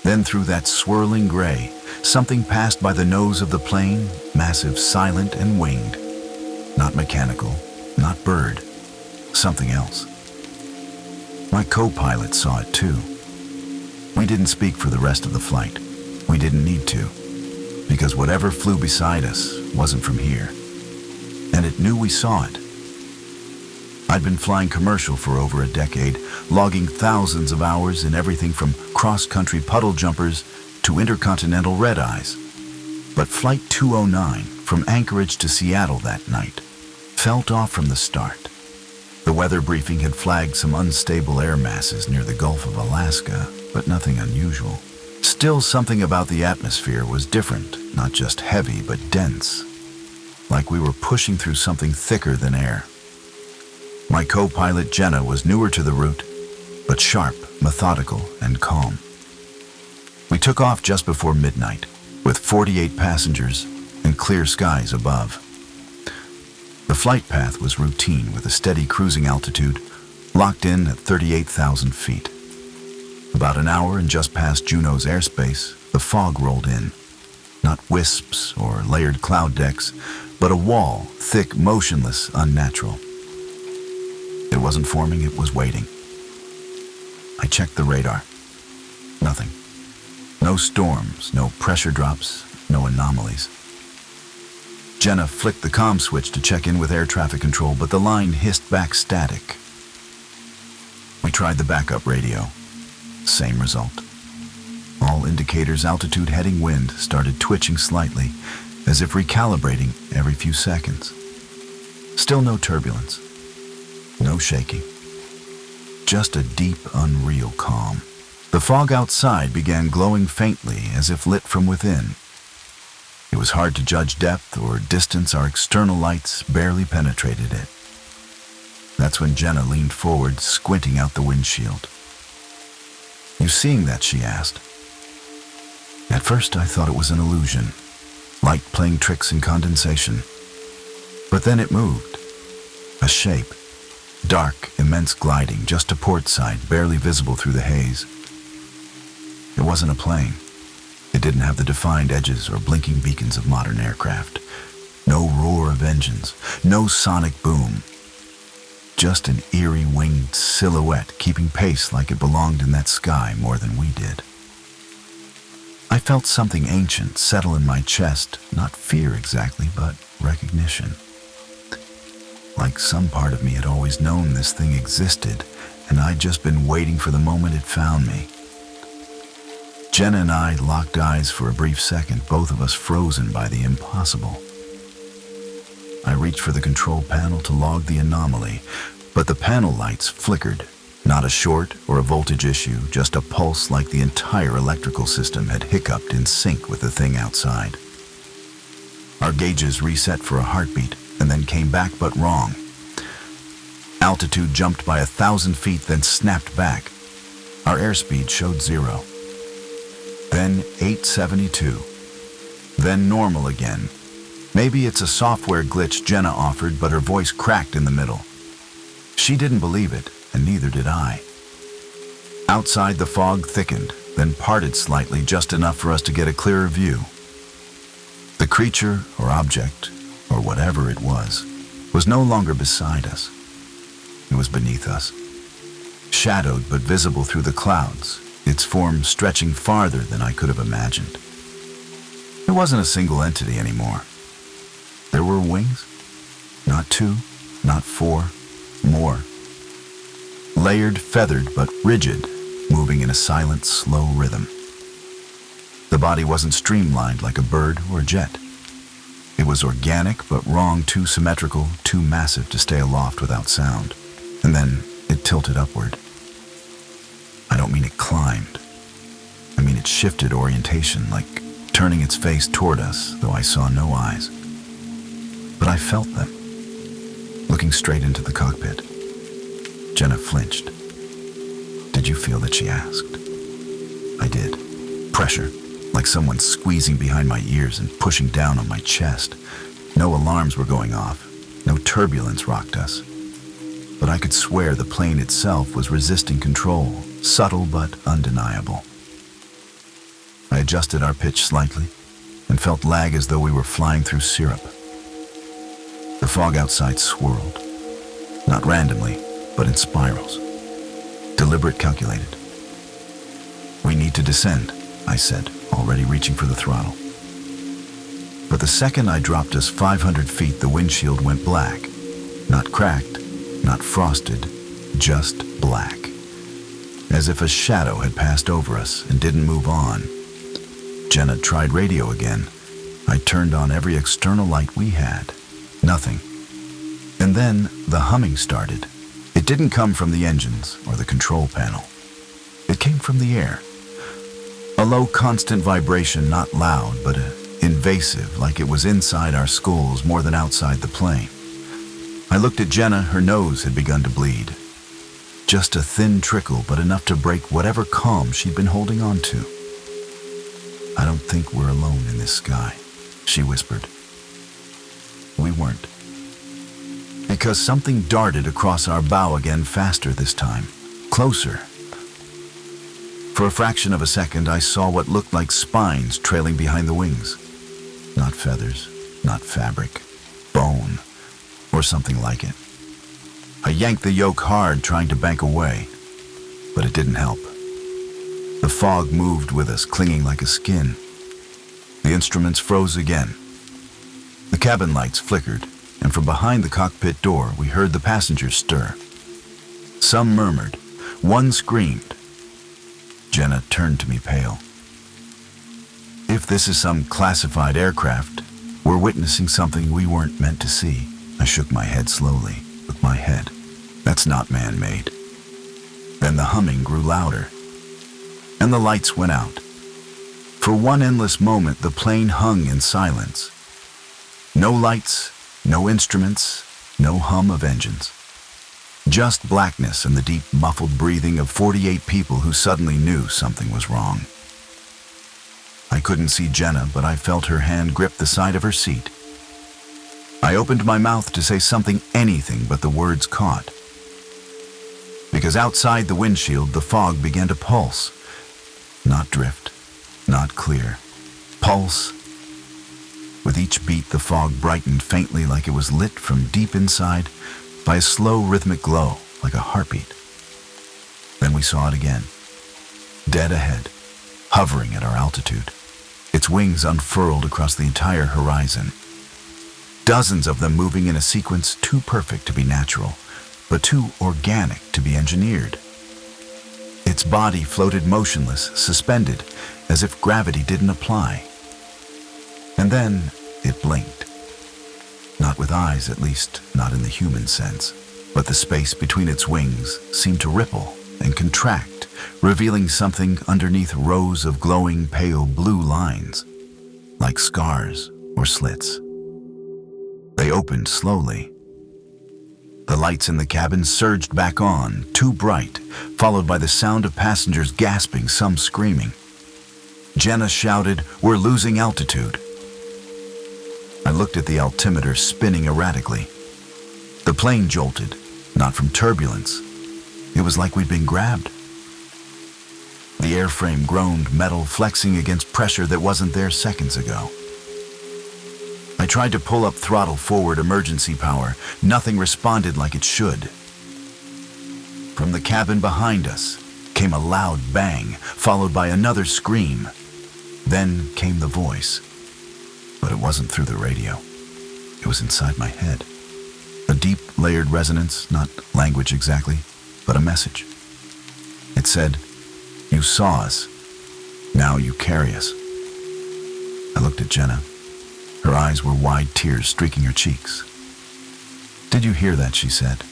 Then through that swirling gray, something passed by the nose of the plane, massive, silent, and winged. Not mechanical, not bird, something else. My co-pilot saw it too. We didn't speak for the rest of the flight. We didn't need to, because whatever flew beside us wasn't from here. And it knew we saw it. I'd been flying commercial for over a decade, logging thousands of hours in everything from cross-country puddle jumpers to intercontinental red-eyes. But Flight 209 from Anchorage to Seattle that night felt off from the start. The weather briefing had flagged some unstable air masses near the Gulf of Alaska, but nothing unusual. Still, something about the atmosphere was different, not just heavy, but dense. Like we were pushing through something thicker than air. My co-pilot Jenna was newer to the route, but sharp, methodical, and calm. We took off just before midnight, with 48 passengers and clear skies above. The flight path was routine with a steady cruising altitude, locked in at 38,000 feet. About an hour and just past Juneau's airspace, the fog rolled in. Not wisps or layered cloud decks, but a wall, thick, motionless, unnatural. It wasn't forming, it was waiting. I checked the radar. Nothing. No storms, no pressure drops, no anomalies. Jenna flicked the comm switch to check in with air traffic control, but the line hissed back static. We tried the backup radio. Same result. All indicators altitude heading wind started twitching slightly, as if recalibrating every few seconds. Still no turbulence. No shaking. Just a deep, unreal calm. The fog outside began glowing faintly as if lit from within. It was hard to judge depth or distance. Our external lights barely penetrated it. That's when Jenna leaned forward, squinting out the windshield. "You seeing that?" she asked. At first I thought it was an illusion, light playing tricks in condensation. But then it moved. A shape. Dark, immense gliding, just to port side, barely visible through the haze. It wasn't a plane. It didn't have the defined edges or blinking beacons of modern aircraft. No roar of engines, no sonic boom. Just an eerie winged silhouette keeping pace like it belonged in that sky more than we did. I felt something ancient settle in my chest, not fear exactly, but recognition. Like some part of me had always known this thing existed, and I'd just been waiting for the moment it found me. Jenna and I locked eyes for a brief second, both of us frozen by the impossible. I reached for the control panel to log the anomaly, but the panel lights flickered. Not a short or a voltage issue, just a pulse like the entire electrical system had hiccuped in sync with the thing outside. Our gauges reset for a heartbeat and then came back but wrong. Altitude jumped by 1,000 feet, then snapped back. Our airspeed showed 0. Then 872. Then normal again. Maybe it's a software glitch, Jenna offered, but her voice cracked in the middle. She didn't believe it, and neither did I. Outside, the fog thickened, then parted slightly, just enough for us to get a clearer view. The creature or object, or whatever it was no longer beside us. It was beneath us, shadowed but visible through the clouds, its form stretching farther than I could have imagined. It wasn't a single entity anymore. There were wings, not 2, not 4, more. Layered, feathered, but rigid, moving in a silent, slow rhythm. The body wasn't streamlined like a bird or a jet. It was organic, but wrong, too symmetrical, too massive to stay aloft without sound. And then it tilted upward. I don't mean it climbed. I mean it shifted orientation, like turning its face toward us, though I saw no eyes. But I felt them, looking straight into the cockpit. Jenna flinched. "Did you feel that?" she asked. I did. Pressure, like someone squeezing behind my ears and pushing down on my chest. No alarms were going off. No turbulence rocked us. But I could swear the plane itself was resisting control, subtle but undeniable. I adjusted our pitch slightly and felt lag as though we were flying through syrup. The fog outside swirled, not randomly, but in spirals. Deliberate, calculated. "We need to descend," I said, already reaching for the throttle. But the second I dropped us 500 feet, the windshield went black. Not cracked, not frosted, just black. As if a shadow had passed over us and didn't move on. Jenna tried radio again. I turned on every external light we had. Nothing. And then the humming started. It didn't come from the engines or the control panel. It came from the air. A low, constant vibration, not loud, but invasive, like it was inside our skulls more than outside the plane. I looked at Jenna. Her nose had begun to bleed. Just a thin trickle, but enough to break whatever calm she'd been holding on to. "I don't think we're alone in this sky," she whispered. We weren't. Because something darted across our bow again, faster this time, closer. For a fraction of a second, I saw what looked like spines trailing behind the wings. Not feathers, not fabric, bone, or something like it. I yanked the yoke hard, trying to bank away, but it didn't help. The fog moved with us, clinging like a skin. The instruments froze again. The cabin lights flickered, and from behind the cockpit door, we heard the passengers stir. Some murmured, One screamed. Jenna turned to me pale. If this is some classified aircraft, we're witnessing something we weren't meant to see. I shook my head slowly, with my head. That's not man-made. Then the humming grew louder, and the lights went out. For one endless moment, the plane hung in silence. No lights, no instruments, no hum of engines. Just blackness and the deep, muffled breathing of 48 people who suddenly knew something was wrong. I couldn't see Jenna, but I felt her hand grip the side of her seat. I opened my mouth to say something, anything, but the words caught. Because outside the windshield, the fog began to pulse. Not drift, not clear. Pulse. With each beat, the fog brightened faintly, like it was lit from deep inside by a slow rhythmic glow, like a heartbeat. Then we saw it again. Dead ahead, hovering at our altitude. Its wings unfurled across the entire horizon. Dozens of them moving in a sequence too perfect to be natural, but too organic to be engineered. Its body floated motionless, suspended, as if gravity didn't apply. And then it blinked. Not with eyes, at least not in the human sense, but the space between its wings seemed to ripple and contract, revealing something underneath rows of glowing pale blue lines, like scars or slits. They opened slowly. The lights in the cabin surged back on, too bright, followed by the sound of passengers gasping, some screaming. Jenna shouted, "We're losing altitude." I looked at the altimeter spinning erratically. The plane jolted, not from turbulence. It was like we'd been grabbed. The airframe groaned, metal flexing against pressure that wasn't there seconds ago. I tried to pull up throttle forward emergency power. Nothing responded like it should. From the cabin behind us came a loud bang, followed by another scream. Then came the voice. But it wasn't through the radio. It was inside my head. A deep, layered resonance, not language exactly, but a message. It said, "You saw us. Now you carry us." I looked at Jenna. Her eyes were wide tears streaking her cheeks. "Did you hear that?" she said.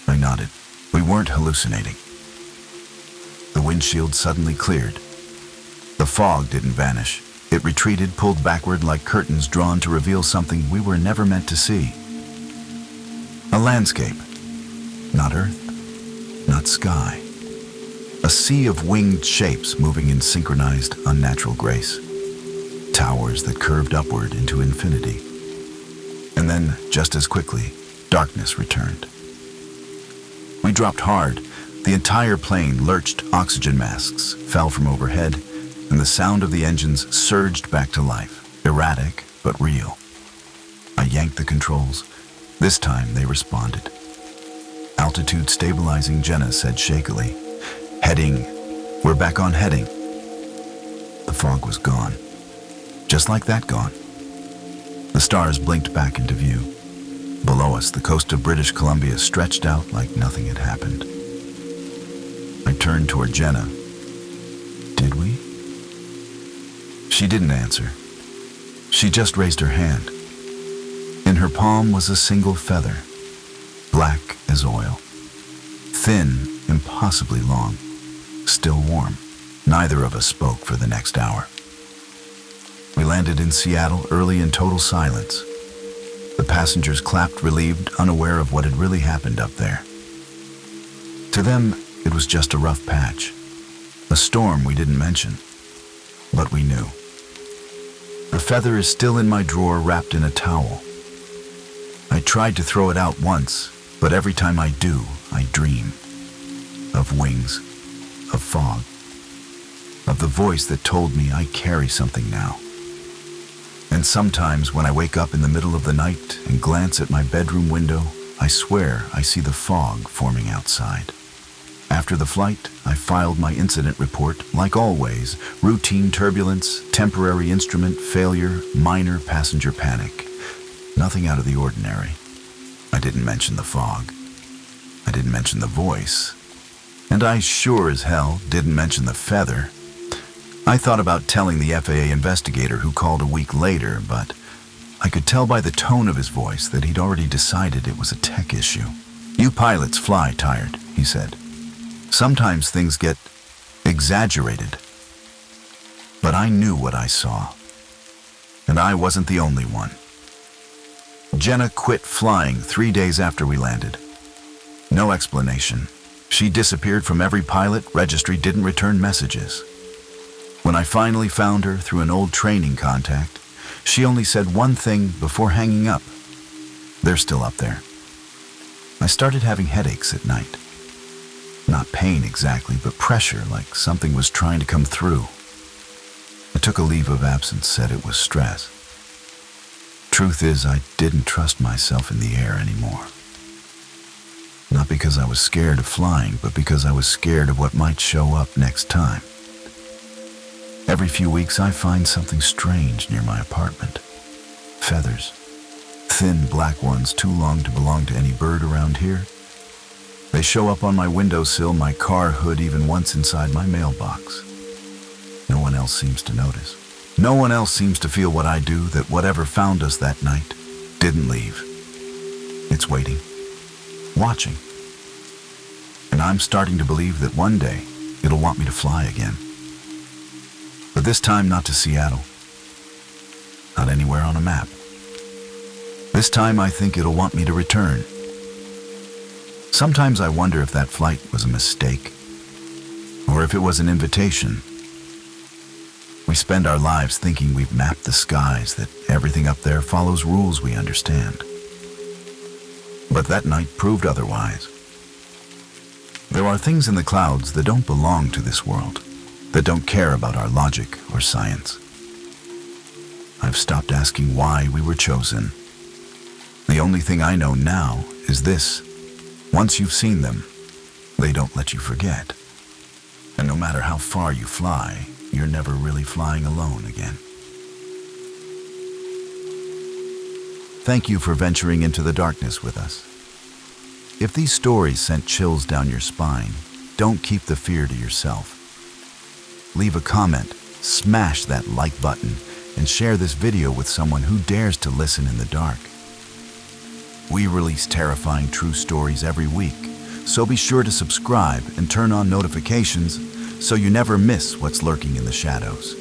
I nodded. We weren't hallucinating. The windshield suddenly cleared. The fog didn't vanish. It retreated, pulled backward like curtains drawn to reveal something we were never meant to see. A landscape. Not earth, not sky. A sea of winged shapes moving in synchronized, unnatural grace. Towers that curved upward into infinity. And then, just as quickly, darkness returned. We dropped hard. The entire plane lurched. Oxygen masks fell from overhead, and the sound of the engines surged back to life, erratic but real. I yanked the controls. This time they responded. Altitude stabilizing, Jenna said shakily. "Heading. We're back on heading." The fog was gone. Just like that, gone. The stars blinked back into view. Below us, the coast of British Columbia stretched out like nothing had happened. I turned toward Jenna. "Did we?" She didn't answer. She just raised her hand. In her palm was a single feather, black as oil, thin, impossibly long, still warm. Neither of us spoke for the next hour. We landed in Seattle early in total silence. The passengers clapped, relieved, unaware of what had really happened up there. To them, it was just a rough patch, a storm we didn't mention, but we knew. The feather is still in my drawer, wrapped in a towel. I tried to throw it out once, but every time I do, I dream of wings, of fog, of the voice that told me I carry something now. And sometimes when I wake up in the middle of the night and glance at my bedroom window, I swear I see the fog forming outside. After the flight, I filed my incident report, like always: routine turbulence, temporary instrument failure, minor passenger panic. Nothing out of the ordinary. I didn't mention the fog. I didn't mention the voice. And I sure as hell didn't mention the feather. I thought about telling the FAA investigator who called a week later, but I could tell by the tone of his voice that he'd already decided it was a tech issue. "You pilots fly tired," he said. "Sometimes things get exaggerated." But I knew what I saw. And I wasn't the only one. Jenna quit flying 3 days after we landed. No explanation. She disappeared from every pilot registry, didn't return messages. When I finally found her through an old training contact, she only said one thing before hanging up. "They're still up there." I started having headaches at night. Not pain exactly, but pressure, like something was trying to come through. I took a leave of absence, said it was stress. Truth is, I didn't trust myself in the air anymore. Not because I was scared of flying, but because I was scared of what might show up next time. Every few weeks I find something strange near my apartment. Feathers. Thin black ones, too long to belong to any bird around here. They show up on my windowsill, my car hood, even once inside my mailbox. No one else seems to notice. No one else seems to feel what I do, that whatever found us that night didn't leave. It's waiting, watching. And I'm starting to believe that one day it'll want me to fly again. But this time not to Seattle. Not anywhere on a map. This time I think it'll want me to return. Sometimes I wonder if that flight was a mistake, or if it was an invitation. We spend our lives thinking we've mapped the skies, that everything up there follows rules we understand. But that night proved otherwise. There are things in the clouds that don't belong to this world, that don't care about our logic or science. I've stopped asking why we were chosen. The only thing I know now is this: once you've seen them, they don't let you forget. And no matter how far you fly, you're never really flying alone again. Thank you for venturing into the darkness with us. If these stories sent chills down your spine, don't keep the fear to yourself. Leave a comment, smash that like button, and share this video with someone who dares to listen in the dark. We release terrifying true stories every week, so be sure to subscribe and turn on notifications so you never miss what's lurking in the shadows.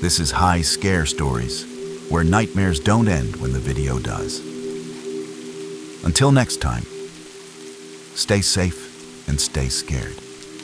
This is High Scare Stories, where nightmares don't end when the video does. Until next time, stay safe and stay scared.